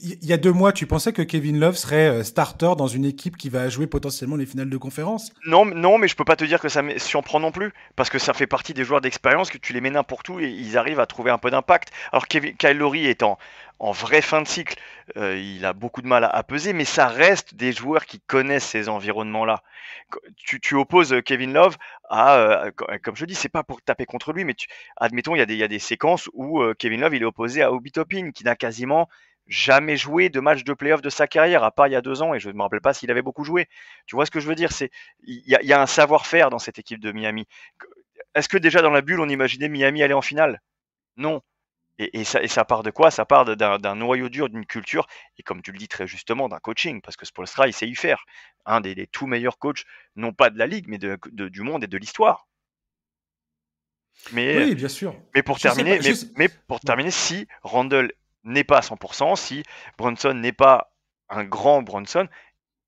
il y a 2 mois, tu pensais que Kevin Love serait starter dans une équipe qui va jouer potentiellement les finales de conférence? Non, non, mais je peux pas te dire que ça me surprend non plus, parce que ça fait partie des joueurs d'expérience que tu les mets n'importe où et ils arrivent à trouver un peu d'impact. Alors Kyle Lowry est en vraie fin de cycle, il a beaucoup de mal à peser, mais ça reste des joueurs qui connaissent ces environnements-là. Tu opposes Kevin Love comme je dis, c'est pas pour taper contre lui, mais admettons, il y a des séquences où Kevin Love il est opposé à Obi Toppin, qui n'a quasiment jamais joué de match de playoff de sa carrière, à part il y a 2 ans, et je ne me rappelle pas s'il avait beaucoup joué. Tu vois ce que je veux dire? Il y a un savoir-faire dans cette équipe de Miami. Est-ce que déjà dans la bulle, on imaginait Miami aller en finale? Non. Et ça part de quoi? Ça part d'un noyau dur, d'une culture, et comme tu le dis très justement, d'un coaching, parce que Spoelstra, il sait y faire. Un des tout meilleurs coachs, non pas de la ligue, mais du monde et de l'histoire. Mais, Oui, bien sûr. mais pour Je sais pas. terminer, mais pour Ouais. terminer, si Randle n'est pas à 100%, si Brunson n'est pas un grand Brunson,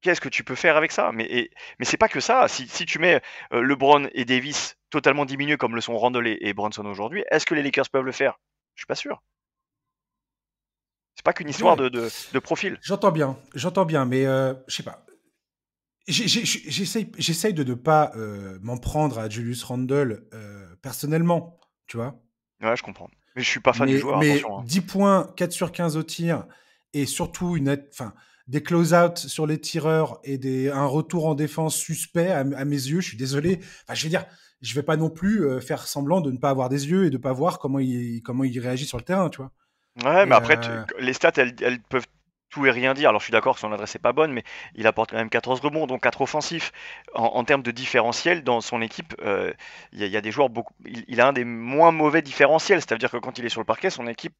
qu'est-ce que tu peux faire avec ça? Mais c'est pas que ça. Si tu mets LeBron et Davis totalement diminués comme le sont Randle et Brunson aujourd'hui, est-ce que les Lakers peuvent le faire? Je suis pas sûr. C'est pas qu'une histoire Ouais. de profil. J'entends bien, mais je sais pas. J'essaye de ne pas m'en prendre à Julius Randle personnellement, tu vois. Ouais, je comprends. Mais je suis pas fan du joueur, Mais attention, hein. 10 points, 4 sur 15 au tir, et surtout enfin, des close-out sur les tireurs et un retour en défense suspect à mes yeux, je suis désolé. Enfin, je veux dire, je vais pas non plus faire semblant de ne pas avoir des yeux et de pas voir comment il réagit sur le terrain, tu vois. Ouais, mais Et après, les stats, elles peuvent tout et rien dire. Alors je suis d'accord que son adresse n'est pas bonne, mais il apporte quand même 14 rebonds, donc 4 offensifs. En termes de différentiel, dans son équipe, il y a des joueurs il a un des moins mauvais différentiels. C'est-à-dire que quand il est sur le parquet, son équipe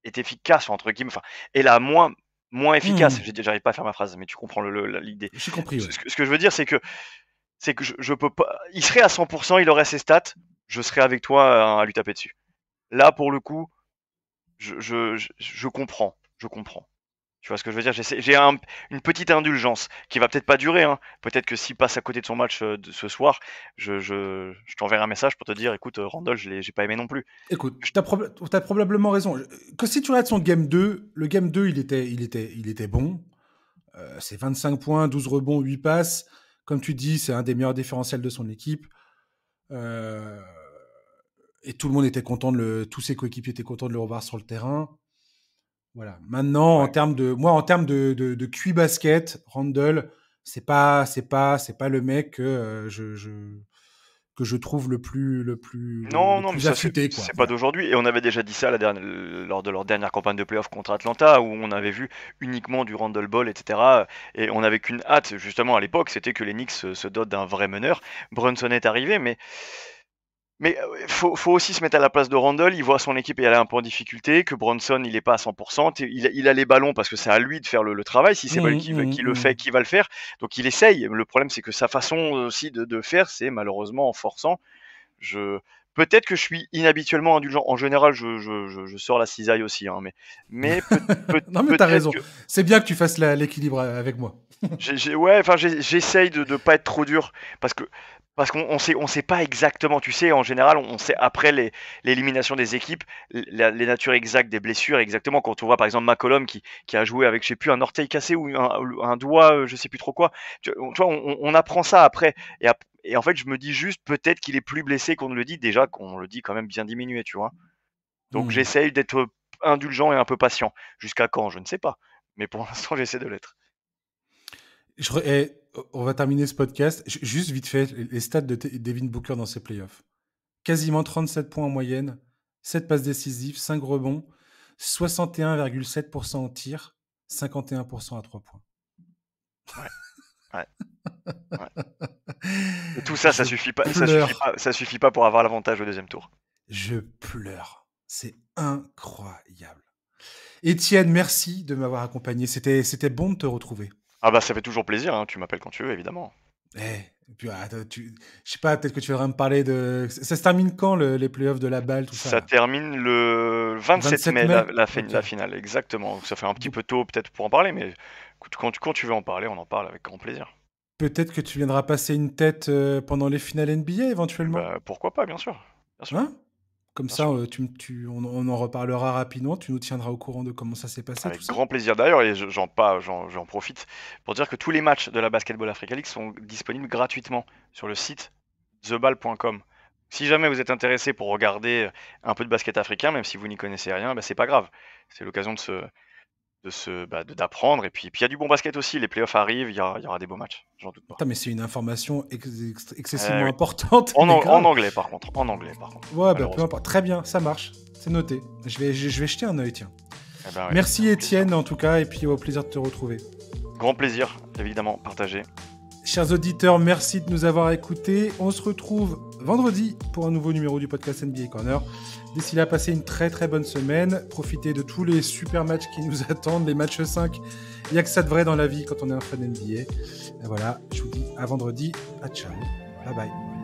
est efficace, entre guillemets, enfin, est la moins efficace. J'arrive pas à faire ma phrase, mais tu comprends l'idée. J'ai compris, ouais. Ce que je veux dire, c'est que je peux pas. Il serait à 100%, il aurait ses stats, je serais avec toi à lui taper dessus. Là, pour le coup, je comprends. Tu vois ce que je veux dire? J'ai une petite indulgence qui va peut-être pas durer, hein. Peut-être que s'il passe à côté de son match de ce soir, je t'enverrai un message pour te dire, écoute, Randle, j'ai pas aimé non plus. Écoute, t'as probablement raison. Que si tu regardes son game 2, le game 2, il était bon. C'est 25 points, 12 rebonds, 8 passes. Comme tu dis, c'est un des meilleurs différentiels de son équipe. Et tout le monde était content tous ses coéquipiers étaient contents de le revoir sur le terrain. Voilà. Maintenant, en termes de QI basket, Randle, c'est pas le mec que je trouve le plus Mais ça, affûté, quoi. C'est pas d'aujourd'hui. Et on avait déjà dit ça lors de leur dernière campagne de playoff contre Atlanta, où on avait vu uniquement du Randle Ball, etc. Et on n'avait qu'une hâte, justement, à l'époque, c'était que les Knicks se dotent d'un vrai meneur. Brunson est arrivé, mais faut aussi se mettre à la place de Randle. Il voit son équipe et elle est un peu en difficulté, que Brunson il est pas à 100%. Il a les ballons parce que c'est à lui de faire le travail. Si c'est pas lui qui le fait, qui va le faire. Donc il essaye. Le problème c'est que sa façon aussi de faire, c'est malheureusement en forçant. Peut-être que je suis inhabituellement indulgent. En général, je sors la cisaille aussi, hein, mais non, mais t'as raison. C'est bien que tu fasses l'équilibre avec moi. J'essaye de pas être trop dur parce qu'on sait pas exactement, tu sais, en général, on sait après l'élimination des équipes, les natures exactes des blessures, exactement. Quand on voit par exemple McCollum qui a joué avec, je sais plus, un orteil cassé ou un doigt, je sais plus trop quoi. Tu vois, on apprend ça après. Et en fait, je me dis juste peut-être qu'il est plus blessé qu'on ne le dit, déjà qu'on le dit quand même bien diminué, tu vois. Donc j'essaye d'être indulgent et un peu patient. Jusqu'à quand, je ne sais pas. Mais pour l'instant, j'essaie de l'être. On va terminer ce podcast. Juste vite fait, les stats de Devin Booker dans ses playoffs. Quasiment 37 points en moyenne, 7 passes décisives, 5 rebonds, 61,7% en tir, 51% à 3 points. Ouais. Et tout ça, ça suffit pas pour avoir l'avantage au deuxième tour. Je pleure. C'est incroyable. Étienne, merci de m'avoir accompagné. C'était bon de te retrouver. Ah bah ça fait toujours plaisir, hein. Tu m'appelles quand tu veux, évidemment. Et puis, je sais pas, peut-être que tu voudrais me parler de... Ça se termine quand, les playoffs de la balle, tout ça? Ça termine le 27 mai, la finale, exactement. Ça fait un petit peu tôt peut-être pour en parler, mais quand tu veux en parler, on en parle avec grand plaisir. Peut-être que tu viendras passer une tête pendant les finales NBA, éventuellement. Bah, pourquoi pas, bien sûr. Hein? Comme ça, on en reparlera rapidement. Tu nous tiendras au courant de comment ça s'est passé. Avec grand plaisir d'ailleurs, et j'en profite pour dire que tous les matchs de la Basketball Africa League sont disponibles gratuitement sur le site theball.com. Si jamais vous êtes intéressé pour regarder un peu de basket africain, même si vous n'y connaissez rien, bah, c'est pas grave. C'est l'occasion d'apprendre. Et puis il y a du bon basket aussi. Les playoffs arrivent, il y aura des beaux matchs. J'en doute pas. Putain, mais c'est une information excessivement importante. En anglais, par contre. Ouais, bah, peu importe. Très bien, ça marche. C'est noté. Je vais jeter un œil, tiens. Ouais, merci Étienne, en tout cas, et puis au plaisir de te retrouver. Grand plaisir, évidemment, partagé. Chers auditeurs, merci de nous avoir écoutés. On se retrouve vendredi pour un nouveau numéro du podcast NBA Corner. D'ici là, passez une très très bonne semaine. Profitez de tous les super matchs qui nous attendent, les matchs 5. Il n'y a que ça de vrai dans la vie quand on est un fan NBA. Et voilà, je vous dis à vendredi. À ciao. Bye bye.